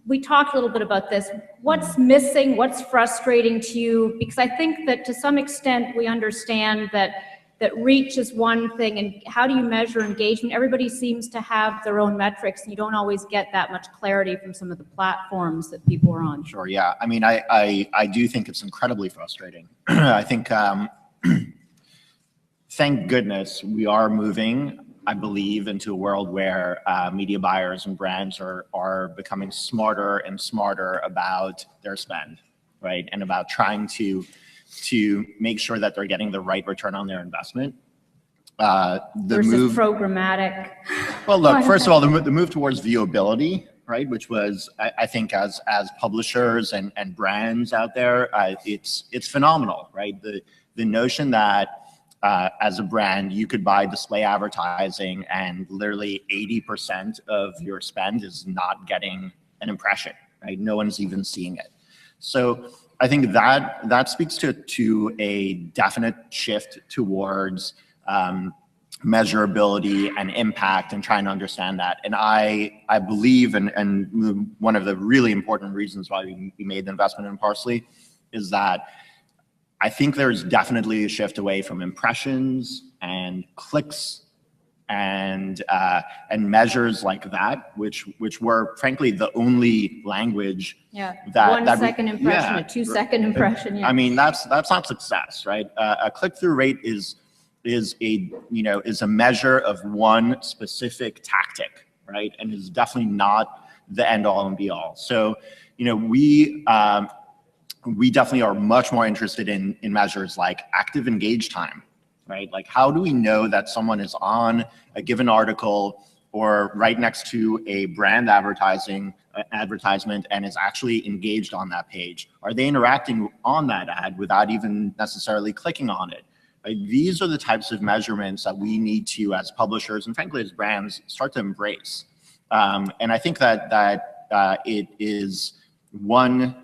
Speaker 1: we talked a little bit about this. What's missing? What's frustrating to you? Because I think that to some extent we understand that reach is one thing, and how do you measure engagement? Everybody seems to have their own metrics, and you don't always get that much clarity from some of the platforms that people are on.
Speaker 4: Sure, yeah. I mean, I do think it's incredibly frustrating. I think, thank goodness we are moving, I believe, into a world where media buyers and brands are becoming smarter and smarter about their spend, right? And about trying to make sure that they're getting the right return on their investment.
Speaker 1: Versus programmatic.
Speaker 4: Well, look, first of all, the move towards viewability, right? Which was, I think, as publishers and brands out there, it's phenomenal, right? The notion that as a brand, you could buy display advertising and literally 80% of your spend is not getting an impression, right? No one's even seeing it. So I think that speaks to a definite shift towards measurability and impact and trying to understand that. And I believe, and one of the really important reasons why we made the investment in Parsley is that I think there's definitely a shift away from impressions and clicks and measures like that, which were frankly the only language.
Speaker 1: Yeah,
Speaker 4: that
Speaker 1: 1 second impression, a 2 second impression. Yeah.
Speaker 4: I mean, that's not success, right? A click-through rate is a measure of one specific tactic, right? And is definitely not the end all and be all. So, we definitely are much more interested in measures like active engage time, right? Like, how do we know that someone is on a given article or right next to a brand advertisement and is actually engaged on that page? Are they interacting on that ad without even necessarily clicking on it? Right? These are the types of measurements that we need to, as publishers and frankly as brands, start to embrace. And I think that it is one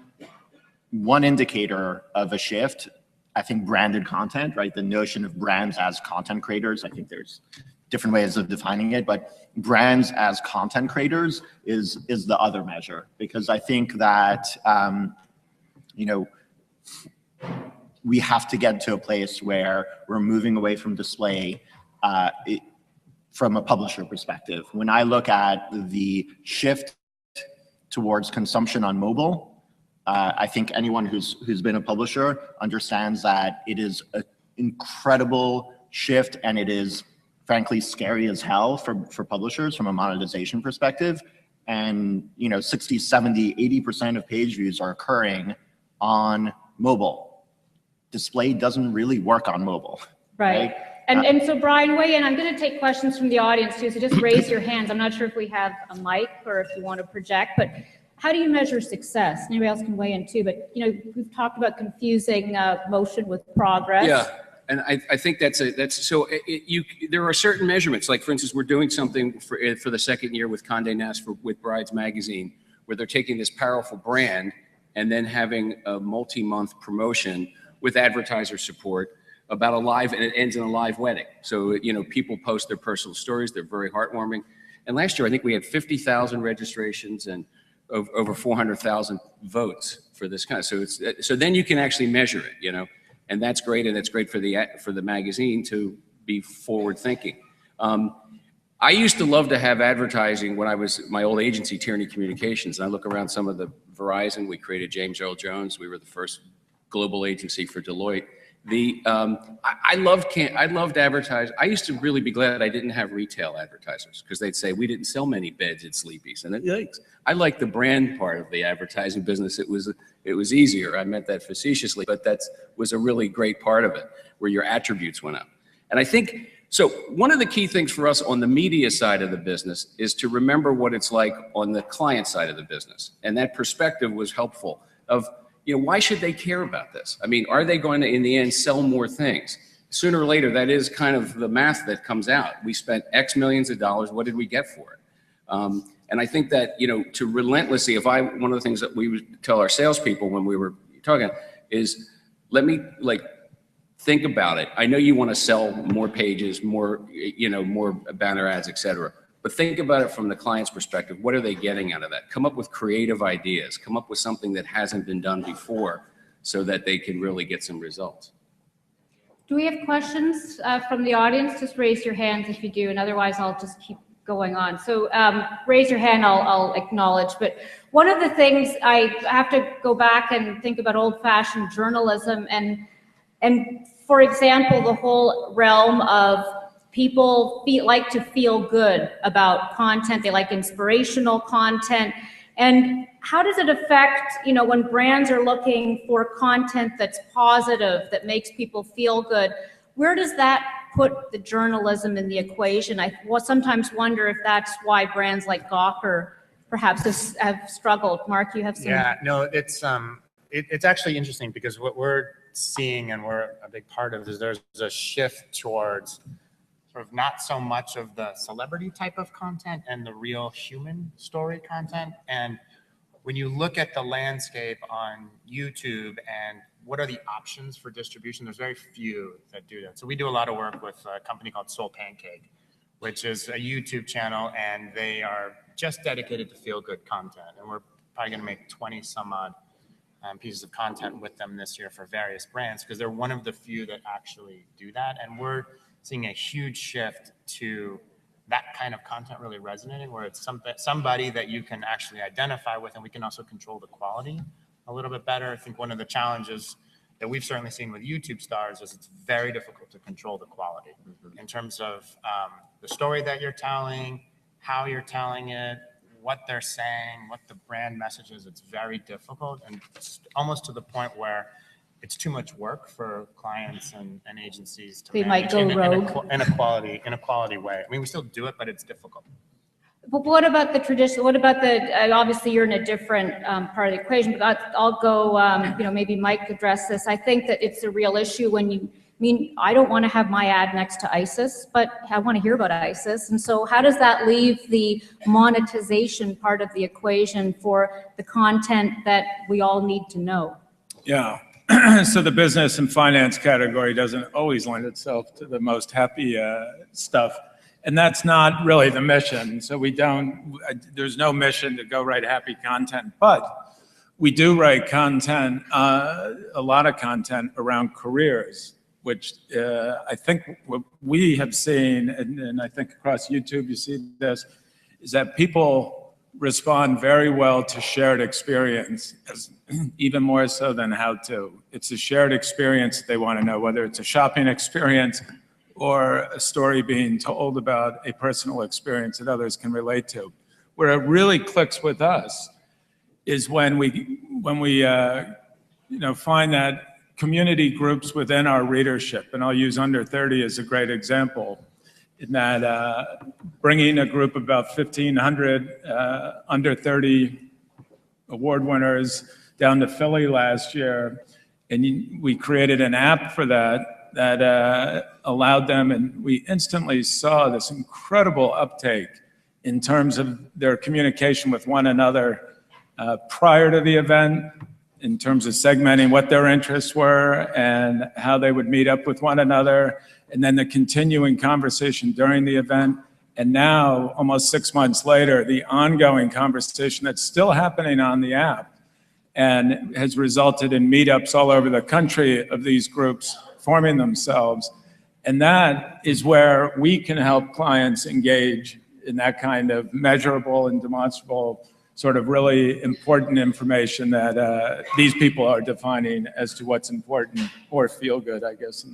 Speaker 4: indicator of a shift. I think branded content, right? The notion of brands as content creators, I think there's different ways of defining it, but brands as content creators is the other measure, because I think that, we have to get to a place where we're moving away from display from a publisher perspective. When I look at the shift towards consumption on mobile, I think anyone who's been a publisher understands that it is an incredible shift, and it is frankly scary as hell for publishers from a monetization perspective. And 60, 70, 80% of page views are occurring on mobile. Display doesn't really work on mobile.
Speaker 1: Right. And so Brian, weigh in. I'm going to take questions from the audience too, so just raise your hands. I'm not sure if we have a mic or if you want to project, but how do you measure success? Anybody else can weigh in too, but we've talked about confusing motion with progress.
Speaker 6: Yeah, and I think there are certain measurements. Like, for instance, we're doing something for the second year with Condé Nast with Brides Magazine, where they're taking this powerful brand and then having a multi-month promotion with advertiser support about and it ends in a live wedding. So people post their personal stories. They're very heartwarming. And last year, I think we had 50,000 registrations and over 400,000 votes for this kind of, so then you can actually measure it, and that's great, and it's great for the magazine to be forward thinking. I used to love to have advertising when I was my old agency, Tierney Communications, and I look around some of the Verizon. We created James Earl Jones. We were the first global agency for Deloitte. I loved advertising. I used to really be glad I didn't have retail advertisers, because they'd say we didn't sell many beds at Sleepy's, and yikes. I like the brand part of the advertising business. It was easier. I meant that facetiously, but that was a really great part of it, where your attributes went up. And I think So one of the key things for us on the media side of the business is to remember what it's like on the client side of the business. And that perspective was helpful of, why should they care about this? I mean, are they going to, in the end, sell more things? Sooner or later, that is kind of the math that comes out. We spent X millions of dollars. What did we get for it? And I think that, to relentlessly, one of the things that we would tell our salespeople when we were talking is, let me think about it. I know you want to sell more pages, more banner ads, et cetera. But think about it from the client's perspective. What are they getting out of that? Come up with creative ideas. Come up with something that hasn't been done before so that they can really get some results.
Speaker 1: Do we have questions from the audience? Just raise your hands if you do, and otherwise I'll just keep going on. So raise your hand, I'll acknowledge. But one of the things, I have to go back and think about old-fashioned journalism, and for example, the whole realm of people like to feel good about content. They like inspirational content. And how does it affect, when brands are looking for content that's positive, that makes people feel good? Where does that put the journalism in the equation? I sometimes wonder if that's why brands like Gawker perhaps have struggled. Mark, you have some?
Speaker 5: Yeah, no, it's actually interesting because what we're seeing, and we're a big part of, is there's a shift towards sort of not so much of the celebrity type of content and the real human story content. And when you look at the landscape on YouTube and what are the options for distribution, there's very few that do that. So we do a lot of work with a company called Soul Pancake, which is a YouTube channel, and they are just dedicated to feel-good content. And we're probably going to make 20 some odd pieces of content with them this year for various brands, because they're one of the few that actually do that. And we're seeing a huge shift to that kind of content really resonating, where it's somebody that you can actually identify with, and we can also control the quality a little bit better. I think one of the challenges that we've certainly seen with YouTube stars is it's very difficult to control the quality in terms of the story that you're telling, how you're telling it, what they're saying, what the brand message is. It's very difficult, and it's almost to the point where it's too much work for clients and agencies to
Speaker 1: They might go rogue
Speaker 5: in a quality way. I mean, we still do it, but it's difficult.
Speaker 1: But what about the tradition? What about the, obviously you're in a different part of the equation, but I'll go, maybe Mike address this. I think that it's a real issue when I don't want to have my ad next to ISIS, but I want to hear about ISIS. And so how does that leave the monetization part of the equation for the content that we all need to know?
Speaker 2: Yeah. So the business and finance category doesn't always lend itself to the most happy stuff. And that's not really the mission. So there's no mission to go write happy content, but we do write content, a lot of content around careers, which I think what we have seen, and I think across YouTube you see this, is that people respond very well to shared experience, even more so than how to. It's a shared experience they want to know, whether it's a shopping experience or a story being told about a personal experience that others can relate to. Where it really clicks with us is when we find that community groups within our readership, and I'll use Under 30 as a great example, in that bringing a group of about 1,500 under 30 award winners down to Philly last year, and we created an app for that allowed them, and we instantly saw this incredible uptake in terms of their communication with one another prior to the event, in terms of segmenting what their interests were and how they would meet up with one another, and then the continuing conversation during the event. And now, almost 6 months later, the ongoing conversation that's still happening on the app and has resulted in meetups all over the country of these groups forming themselves. And that is where we can help clients engage in that kind of measurable and demonstrable sort of really important information that these people are defining as to what's important or feel good, I guess,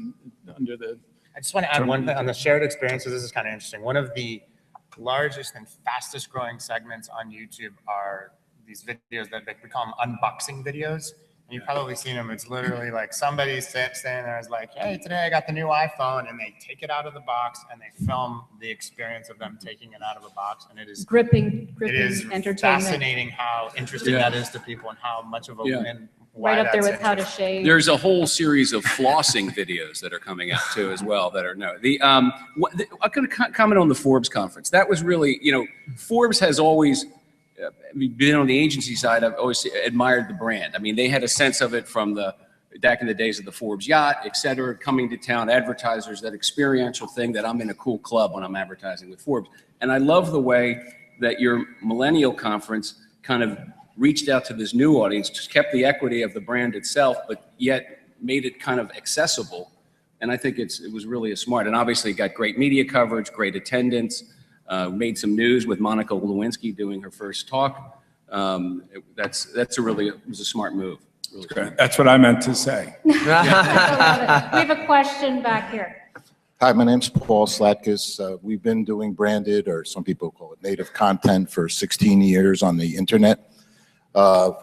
Speaker 2: under the.
Speaker 5: I just want to add one thing on the shared experiences. This is kind of interesting. One of the largest and fastest growing segments on YouTube are these videos that we call them unboxing videos. And you've probably seen them. It's literally like somebody standing there is like, hey, today I got the new iPhone, and they take it out of the box and they film the experience of them taking it out of the box. And it is
Speaker 1: Gripping
Speaker 5: it is
Speaker 1: entertainment.
Speaker 5: fascinating how interesting that is to people and how much of a win. Why
Speaker 1: Right up there
Speaker 5: that's
Speaker 1: with how to
Speaker 5: interesting.
Speaker 1: shave.
Speaker 6: There's a whole series of flossing videos that are coming out too as well that are I'm going to comment on the Forbes conference. That was really, Forbes has always been on the agency side. I've always admired the brand. I mean, they had a sense of it from back in the days of the Forbes yacht, et cetera, coming to town, advertisers, that experiential thing that I'm in a cool club when I'm advertising with Forbes. And I love the way that your millennial conference kind of reached out to this new audience, just kept the equity of the brand itself, but yet made it kind of accessible. And I think it was really smart. And obviously got great media coverage, great attendance, made some news with Monica Lewinsky doing her first talk. It was a smart move. Really smart.
Speaker 2: That's what I meant to say.
Speaker 1: We have a question back here.
Speaker 7: Hi, my name's Paul Slatkis. We've been doing branded, or some people call it native content, for 16 years on the internet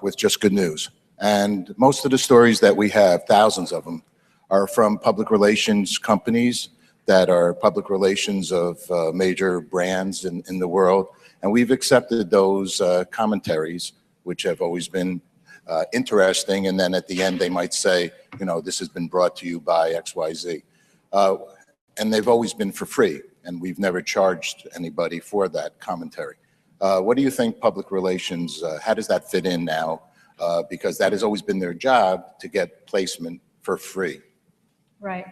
Speaker 7: with just good news. And most of the stories that we have, thousands of them, are from public relations companies that are public relations of major brands in the world. And we've accepted those commentaries, which have always been interesting. And then at the end, they might say, this has been brought to you by XYZ. And they've always been for free, and we've never charged anybody for that commentary. What do you think public relations, how does that fit in now? Because that has always been their job, to get placement for free.
Speaker 1: Right.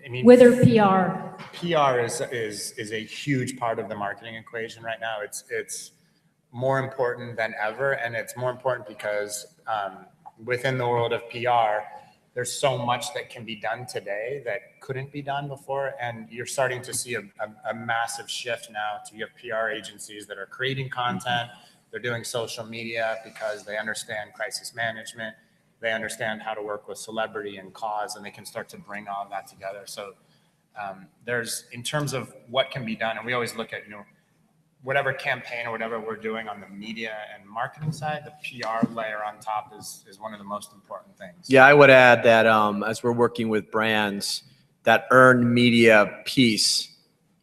Speaker 5: I mean,
Speaker 1: With or PR.
Speaker 5: PR is a huge part of the marketing equation right now. It's more important than ever, and it's more important because within the world of PR, there's so much that can be done today that couldn't be done before, and you're starting to see a massive shift now to you have PR agencies that are creating content. They're doing social media because they understand crisis management. They understand how to work with celebrity and cause, and they can start to bring all of that together. So there's, in terms of what can be done, and we always look at, whatever campaign or whatever we're doing on the media and marketing side, the PR layer on top is one of the most important things.
Speaker 3: Yeah, I would add that as we're working with brands, that earned media piece,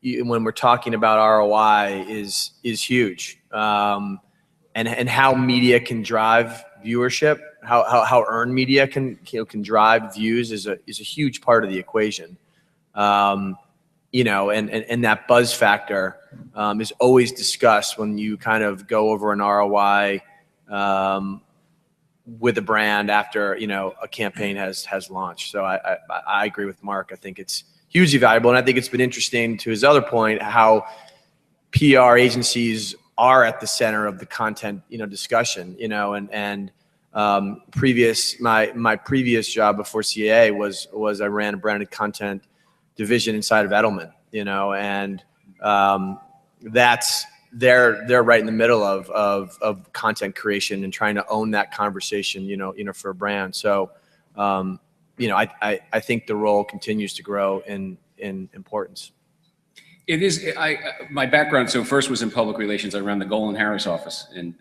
Speaker 3: when we're talking about ROI, is huge. And how media can drive viewership, how earned media can drive views is a huge part of the equation. And that buzz factor is always discussed when you kind of go over an ROI with a brand after a campaign has launched. So I agree with Mark. I think it's hugely valuable, and I think it's been interesting, to his other point, how PR agencies are at the center of the content discussion. My previous job before CAA was I ran a branded content division inside of Edelman, and they're right in the middle of content creation and trying to own that conversation, for a brand. So, I think the role continues to grow in importance.
Speaker 6: It is. My background, so first was in public relations. I ran the Golan Harris office in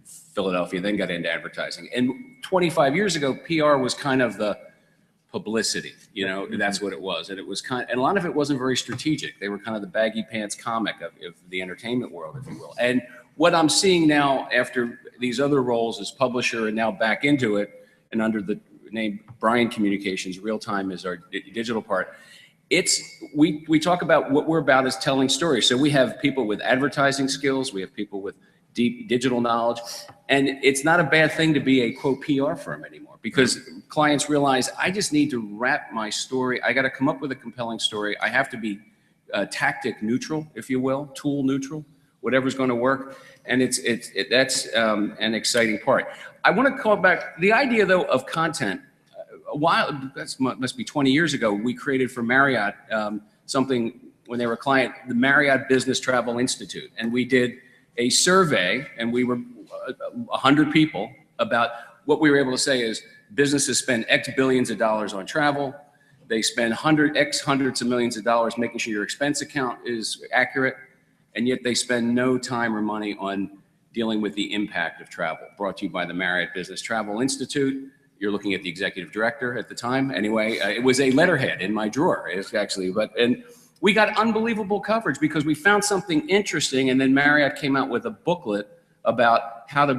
Speaker 6: Philadelphia, then got into advertising. And 25 years ago, PR was kind of the publicity, that's what it was. And it was and a lot of it wasn't very strategic. They were kind of the baggy pants comic of the entertainment world, if you will. And what I'm seeing now after these other roles as publisher and now back into it, and under the name Bryan Communications, Real Time is our digital part. We talk about what we're about is telling stories. So we have people with advertising skills, we have people with deep digital knowledge, and it's not a bad thing to be a quote PR firm anymore, because clients realize I just need to wrap my story. I got to come up with a compelling story. I have to be tactic neutral, if you will, tool neutral, whatever's going to work. And that's an exciting part. I want to call back the idea though of content. Must be 20 years ago, we created for Marriott something when they were a client, the Marriott Business Travel Institute. And we did a survey, and we were 100 people, about what we were able to say is businesses spend X billions of dollars on travel. They spend hundreds of millions of dollars making sure your expense account is accurate. And yet they spend no time or money on dealing with the impact of travel, brought to you by the Marriott Business Travel Institute. You're looking at the executive director at the time. Anyway, it was a letterhead in my drawer. It's actually, and we got unbelievable coverage because we found something interesting, and then Marriott came out with a booklet about how to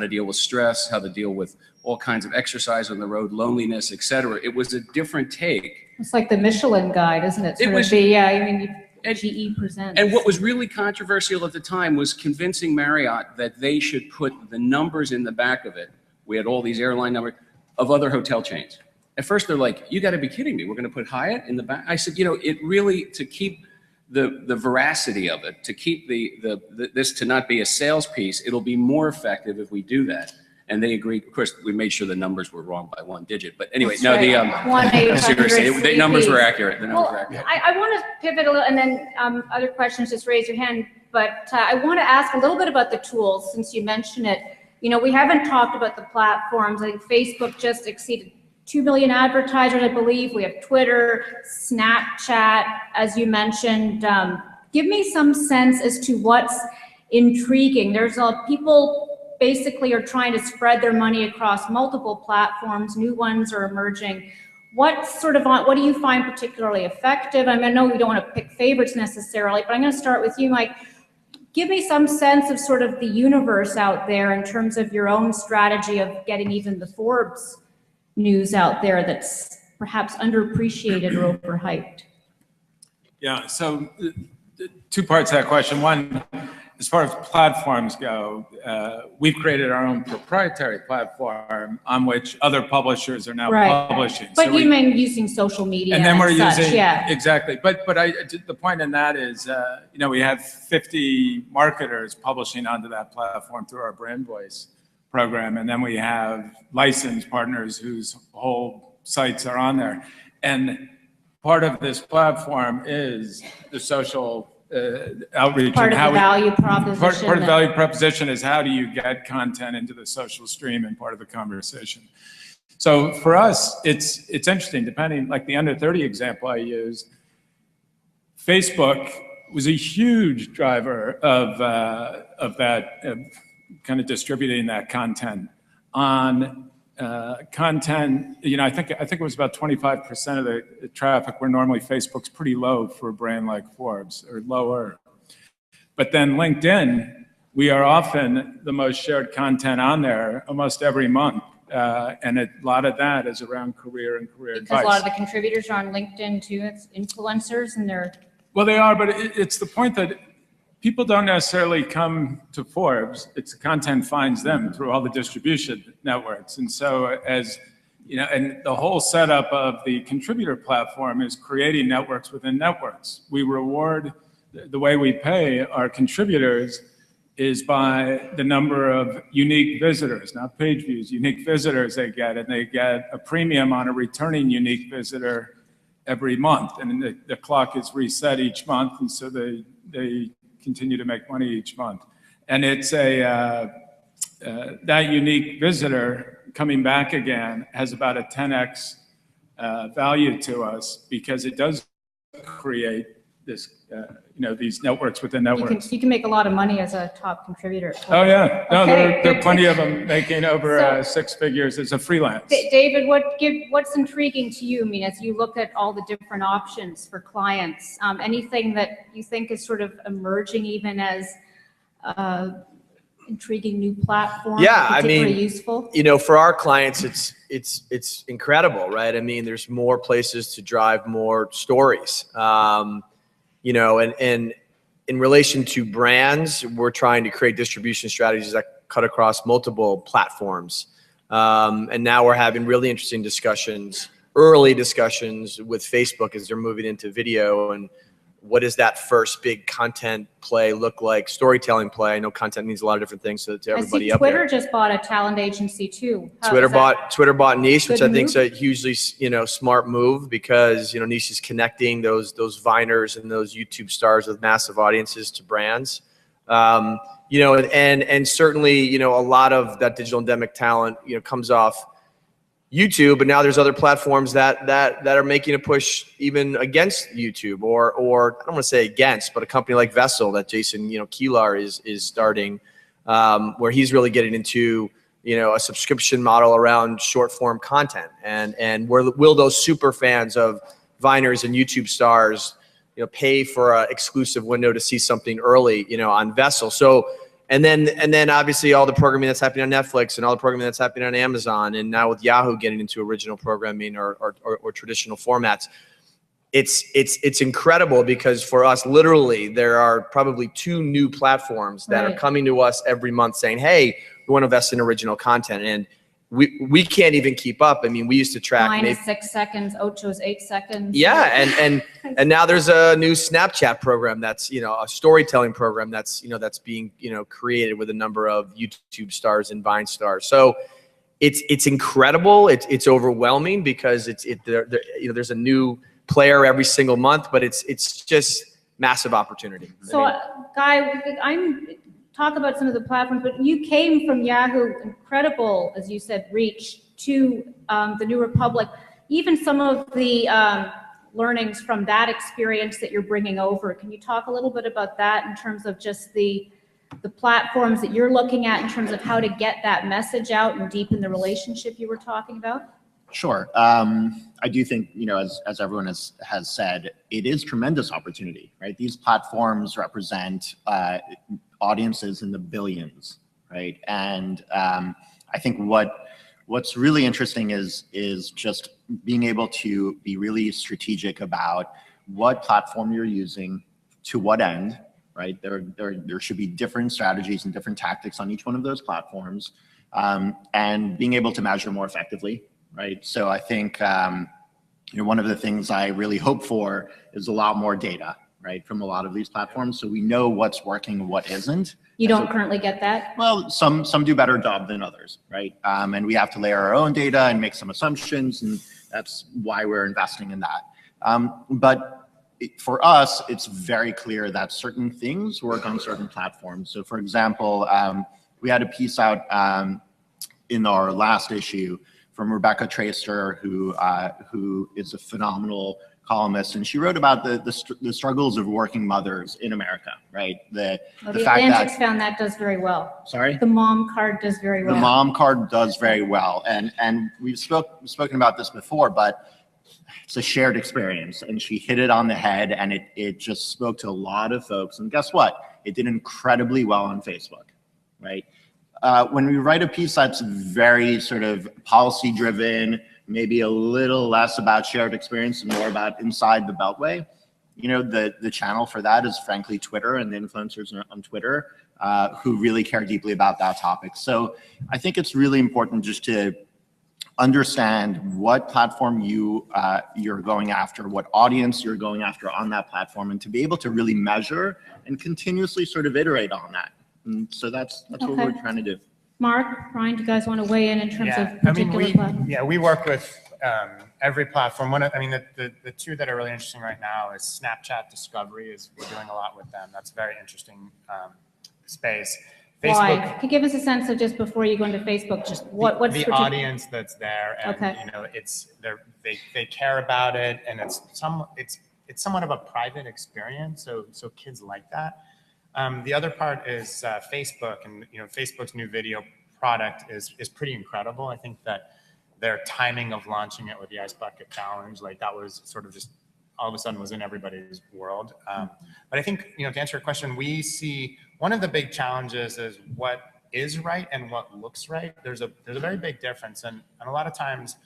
Speaker 6: deal with stress, how to deal with all kinds of exercise on the road, loneliness, etc. It was a different take.
Speaker 1: It's like the Michelin Guide, isn't it?
Speaker 6: It was,
Speaker 1: yeah. I mean, GE presents.
Speaker 6: And what was really controversial at the time was convincing Marriott that they should put the numbers in the back of it. We had all these airline numbers of other hotel chains. At first, they're like, "You got to be kidding me! We're going to put Hyatt in the back." I said, "You know, it really, to keep the veracity of it, to keep this to not be a sales piece, it'll be more effective if we do that." And they agreed. Of course, we made sure the numbers were wrong by 1 digit. But anyway,
Speaker 1: That's
Speaker 6: no,
Speaker 1: right.
Speaker 6: seriously, the numbers were accurate. The numbers were
Speaker 1: Well,
Speaker 6: accurate.
Speaker 1: I want to pivot a little, and then other questions, just raise your hand. But I want to ask a little bit about the tools, since you mentioned it. You know, we haven't talked about the platforms. I think Facebook just exceeded 2 million advertisers, I believe. We have Twitter, Snapchat, as you mentioned. Give me some sense as to what's intriguing. There's people basically are trying to spread their money across multiple platforms. New ones are emerging. What do you find particularly effective? I mean, I know we don't want to pick favorites necessarily, but I'm going to start with you, Mike. Give me some sense of sort of the universe out there in terms of your own strategy of getting even the Forbes news out there that's perhaps underappreciated or overhyped.
Speaker 2: Yeah, so 2 parts to that question. One, as far as platforms go, we've created our own proprietary platform on which other publishers are now publishing.
Speaker 1: But
Speaker 2: so
Speaker 1: you mean using social media
Speaker 2: and then we're using,
Speaker 1: yeah.
Speaker 2: Exactly. But the point in that is, you know, we have 50 marketers publishing onto that platform through our Brand Voice program. And then we have licensed partners whose whole sites are on there. And part of this platform is the social outreach.
Speaker 1: Part of the value proposition.
Speaker 2: Part of the value proposition is how do you get content into the social stream and part of the conversation. So for us, it's interesting, depending, like the under 30 example I used, Facebook was a huge driver of that, kind of distributing that content. On content, you know, I think it was about 25% of the traffic, where normally Facebook's pretty low for a brand like Forbes, or lower. But then LinkedIn, we are often the most shared content on there almost every month. And a lot of that is around career and career advice.
Speaker 1: Because a lot of the contributors are on LinkedIn too. It's influencers, and they're... Well,
Speaker 2: they are, but it's the point that people don't necessarily come to Forbes. It's the content finds them through all the distribution networks. And so, as you know, and the whole setup of the contributor platform is creating networks within networks. We reward, the way we pay our contributors is by the number of unique visitors, not page views, unique visitors they get, and they get a premium on a returning unique visitor every month. And the clock is reset each month, and so they continue to make money each month. And it's that unique visitor coming back again has about a 10x value to us, because it does create this, you know, these networks within networks.
Speaker 1: You can make a lot of money as a top contributor.
Speaker 2: Oh yeah, no, okay. there are plenty of them making over 6 figures as a freelance.
Speaker 1: David, what's intriguing to you? I mean, as you look at all the different options for clients, anything that you think is sort of emerging even as intriguing new platform?
Speaker 3: Yeah, I mean,
Speaker 1: useful?
Speaker 3: You know, for our clients, it's incredible, right? I mean, there's more places to drive more stories. You know, and in relation to brands, we're trying to create distribution strategies that cut across multiple platforms. And now we're having really interesting discussions, early discussions with Facebook as they're moving into video, and what does that first big content play look like, storytelling play. I know content means a lot of different things to everybody up there.
Speaker 1: Twitter just bought a talent agency too.
Speaker 3: Twitter bought Niche, which I think is a hugely, you know, smart move, because, you know, Niche is connecting those Viners and those YouTube stars with massive audiences to brands. You know, and certainly, you know, a lot of that digital endemic talent, you know, comes off YouTube, but now there's other platforms that are making a push even against YouTube, or I don't want to say against, but a company like Vessel that Jason, you know, Keelar is starting. where he's really getting into, you know, a subscription model around short form content. And will those super fans of Viners and YouTube stars, you know, pay for an exclusive window to see something early, you know, on Vessel? So, and then obviously all the programming that's happening on Netflix and all the programming that's happening on Amazon, and now with Yahoo getting into original programming or traditional formats. It's incredible, because for us, literally, there are probably 2 new platforms that are coming to us every month saying, hey, we want to invest in original content. And we can't even keep up. I mean, we used to track.
Speaker 1: Mine is 6 seconds, Ocho's 8 seconds.
Speaker 3: Yeah, and now there's a new Snapchat program that's, you know, a storytelling program that's, you know, that's being, you know, created with a number of YouTube stars and Vine stars. So it's incredible. It's overwhelming, because you know, there's a new player every single month, but it's just massive opportunity.
Speaker 1: So, Guy, talk about some of the platforms, but you came from Yahoo, incredible, as you said, reach to the New Republic. Even some of the learnings from that experience that you're bringing over. Can you talk a little bit about that in terms of just the platforms that you're looking at in terms of how to get that message out and deepen the relationship you were talking about?
Speaker 4: Sure. I do think, you know, as everyone has said, it is tremendous opportunity, right? These platforms represent audiences in the billions, right? And I think what's really interesting is just being able to be really strategic about what platform you're using, to what end, right? There should be different strategies and different tactics on each one of those platforms, and being able to measure more effectively. Right. So I think, you know, one of the things I really hope for is a lot more data, right, from a lot of these platforms, so we know what's working and what isn't.
Speaker 1: You don't currently get that?
Speaker 4: Well, some do better job than others, right? And we have to layer our own data and make some assumptions, and that's why we're investing in that. But for us, it's very clear that certain things work on certain platforms. So, for example, we had a piece out in our last issue from Rebecca Traister, who is a phenomenal columnist, and she wrote about the struggles of working mothers in America, right? The fact
Speaker 1: Atlantic's found that does very well.
Speaker 4: Sorry?
Speaker 1: The mom card does very well.
Speaker 4: The mom card does very well, and we've spoken about this before, but it's a shared experience, and she hit it on the head, and it just spoke to a lot of folks. And guess what? It did incredibly well on Facebook, right? When we write a piece that's very sort of policy driven, maybe a little less about shared experience and more about inside the Beltway, you know, the channel for that is frankly Twitter and the influencers on Twitter who really care deeply about that topic. So I think it's really important just to understand what platform you're going after, what audience you're going after on that platform, and to be able to really measure and continuously sort of iterate on that. And so that's what we're trying to do.
Speaker 1: Mark, Brian, do you guys want to weigh in terms of particular platforms?
Speaker 5: Yeah, we work with every platform. The 2 that are really interesting right now is Snapchat Discovery. We're doing a lot with them. That's a very interesting space. Facebook,
Speaker 1: why? Can you give us a sense of, just before you go into Facebook, just what's
Speaker 5: the audience that's there, and you know, they care about it, and it's somewhat of a private experience, so kids like that. The other part is Facebook, and you know, Facebook's new video product is pretty incredible. I think that their timing of launching it with the Ice Bucket Challenge, like that was sort of just all of a sudden was in everybody's world. But I think, you know, to answer your question, we see one of the big challenges is what is right and what looks right. There's a very big difference, and a lot of times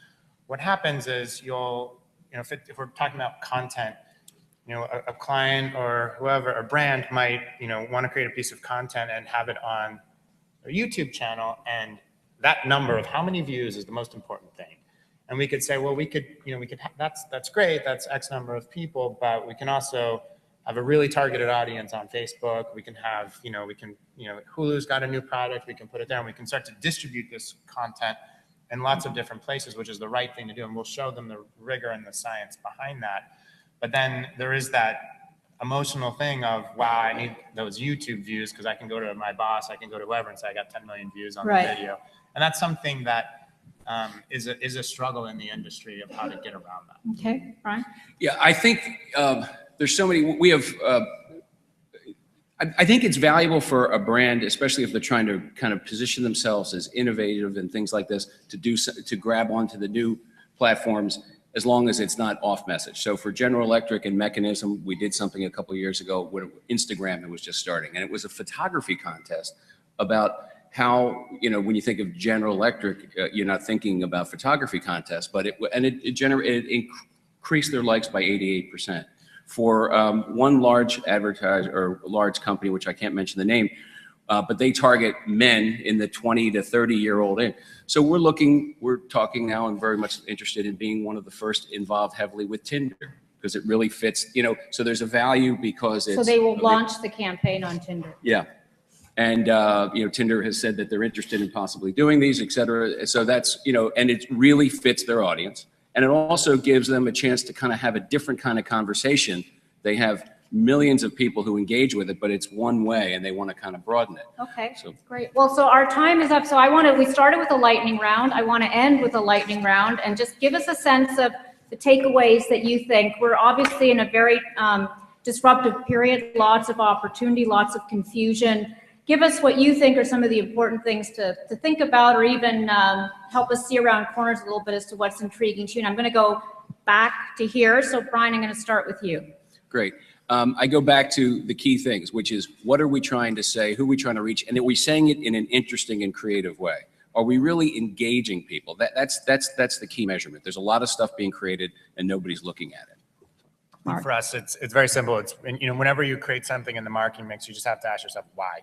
Speaker 5: what happens is if we're talking about content, you know, a client or whoever, a brand might, you know, want to create a piece of content and have it on a YouTube channel, and that number of how many views is the most important thing. And we could say, well, that's great, that's X number of people, but we can also have a really targeted audience on Facebook. We can have, Hulu's got a new product, we can put it there, and we can start to distribute this content in lots of different places, which is the right thing to do. And we'll show them the rigor and the science behind that. But then there is that emotional thing of, wow, I need those YouTube views because I can go to my boss, I can go to whoever and say I got 10 million views on the video. And that's something that is a struggle in the industry of how to get around that.
Speaker 1: Okay, Brian?
Speaker 6: Yeah, I think there's so many, we have I think it's valuable for a brand, especially if they're trying to kind of position themselves as innovative and things like this, to grab onto the new platforms, as long as it's not off message. So for General Electric and Mechanism, we did something a couple of years ago with Instagram that was just starting, and it was a photography contest about how, you know, when you think of General Electric, you're not thinking about photography contests, but it increased their likes by 88%. For one large advertiser or large company, which I can't mention the name, but they target men in the 20 to 30-year-old age. So we're talking now and very much interested in being one of the first involved heavily with Tinder, because it really fits, you know, so there's a value because it's.
Speaker 1: So they will launch the campaign on Tinder.
Speaker 6: Yeah. And, you know, Tinder has said that they're interested in possibly doing these, et cetera. So that's, you know, and it really fits their audience. And it also gives them a chance to kind of have a different kind of conversation. They have millions of people who engage with it, but it's one way, and they want to kind of broaden it.
Speaker 1: Okay,
Speaker 6: So
Speaker 1: great. Well, so our time is up. So we started with a lightning round. I want to end with a lightning round, and just give us a sense of the takeaways that you think. We're obviously in a very disruptive period, lots of opportunity, lots of confusion. Give us what you think are some of the important things to think about, or even help us see around corners a little bit as to what's intriguing to you. And I'm going to go back to here. So Brian, I'm going to start with you.
Speaker 6: Great. I go back to the key things, which is what are we trying to say, who are we trying to reach, and are we saying it in an interesting and creative way? Are we really engaging people? That's the key measurement. There's a lot of stuff being created and nobody's looking at it.
Speaker 1: Mark.
Speaker 5: For us, it's very simple. It's, you know, whenever you create something in the marketing mix, you just have to ask yourself why.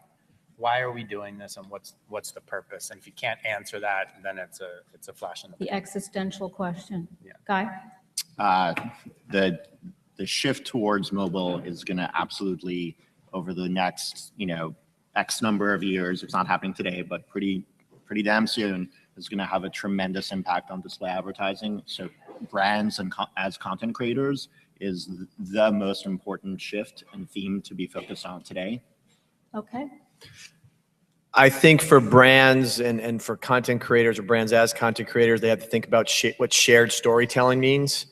Speaker 5: Why are we doing this, and what's the purpose? And if you can't answer that, then it's a flash in the pan.
Speaker 1: The existential question.
Speaker 5: Yeah.
Speaker 1: Guy?
Speaker 4: The shift towards mobile is going to absolutely, over the next, you know, X number of years, it's not happening today, but pretty damn soon, is going to have a tremendous impact on display advertising. So brands and as content creators is the most important shift and theme to be focused on today.
Speaker 1: Okay.
Speaker 3: I think for brands and for content creators or brands as content creators, they have to think about what shared storytelling means,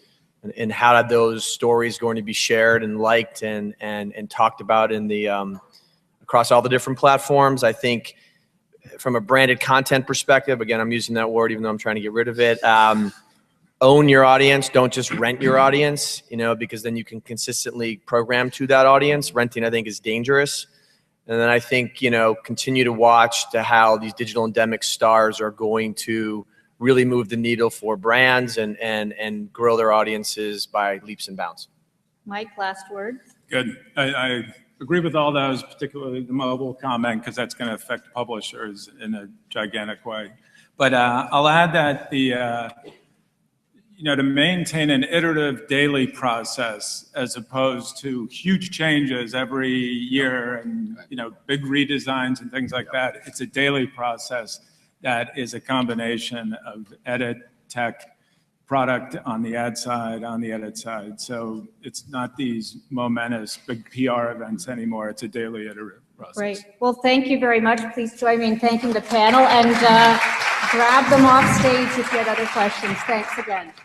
Speaker 3: and how those stories going to be shared and liked and talked about in the across all the different platforms. I think from a branded content perspective, again, I'm using that word even though I'm trying to get rid of it. Own your audience. Don't just rent your audience, you know, because then you can consistently program to that audience. Renting, I think, is dangerous. And then I think, you know, continue to watch to how these digital endemic stars are going to really move the needle for brands and grow their audiences by leaps and bounds.
Speaker 1: Mike, last word.
Speaker 2: Good. I agree with all those, particularly the mobile comment, because that's going to affect publishers in a gigantic way. But I'll add that you know, to maintain an iterative daily process as opposed to huge changes every year and, you know, big redesigns and things like that. It's a daily process that is a combination of edit, tech, product on the ad side, on the edit side. So it's not these momentous big PR events anymore. It's a daily iterative process.
Speaker 1: Great. Well, thank you very much. Please join me in thanking the panel, and grab them off stage if you had other questions. Thanks again.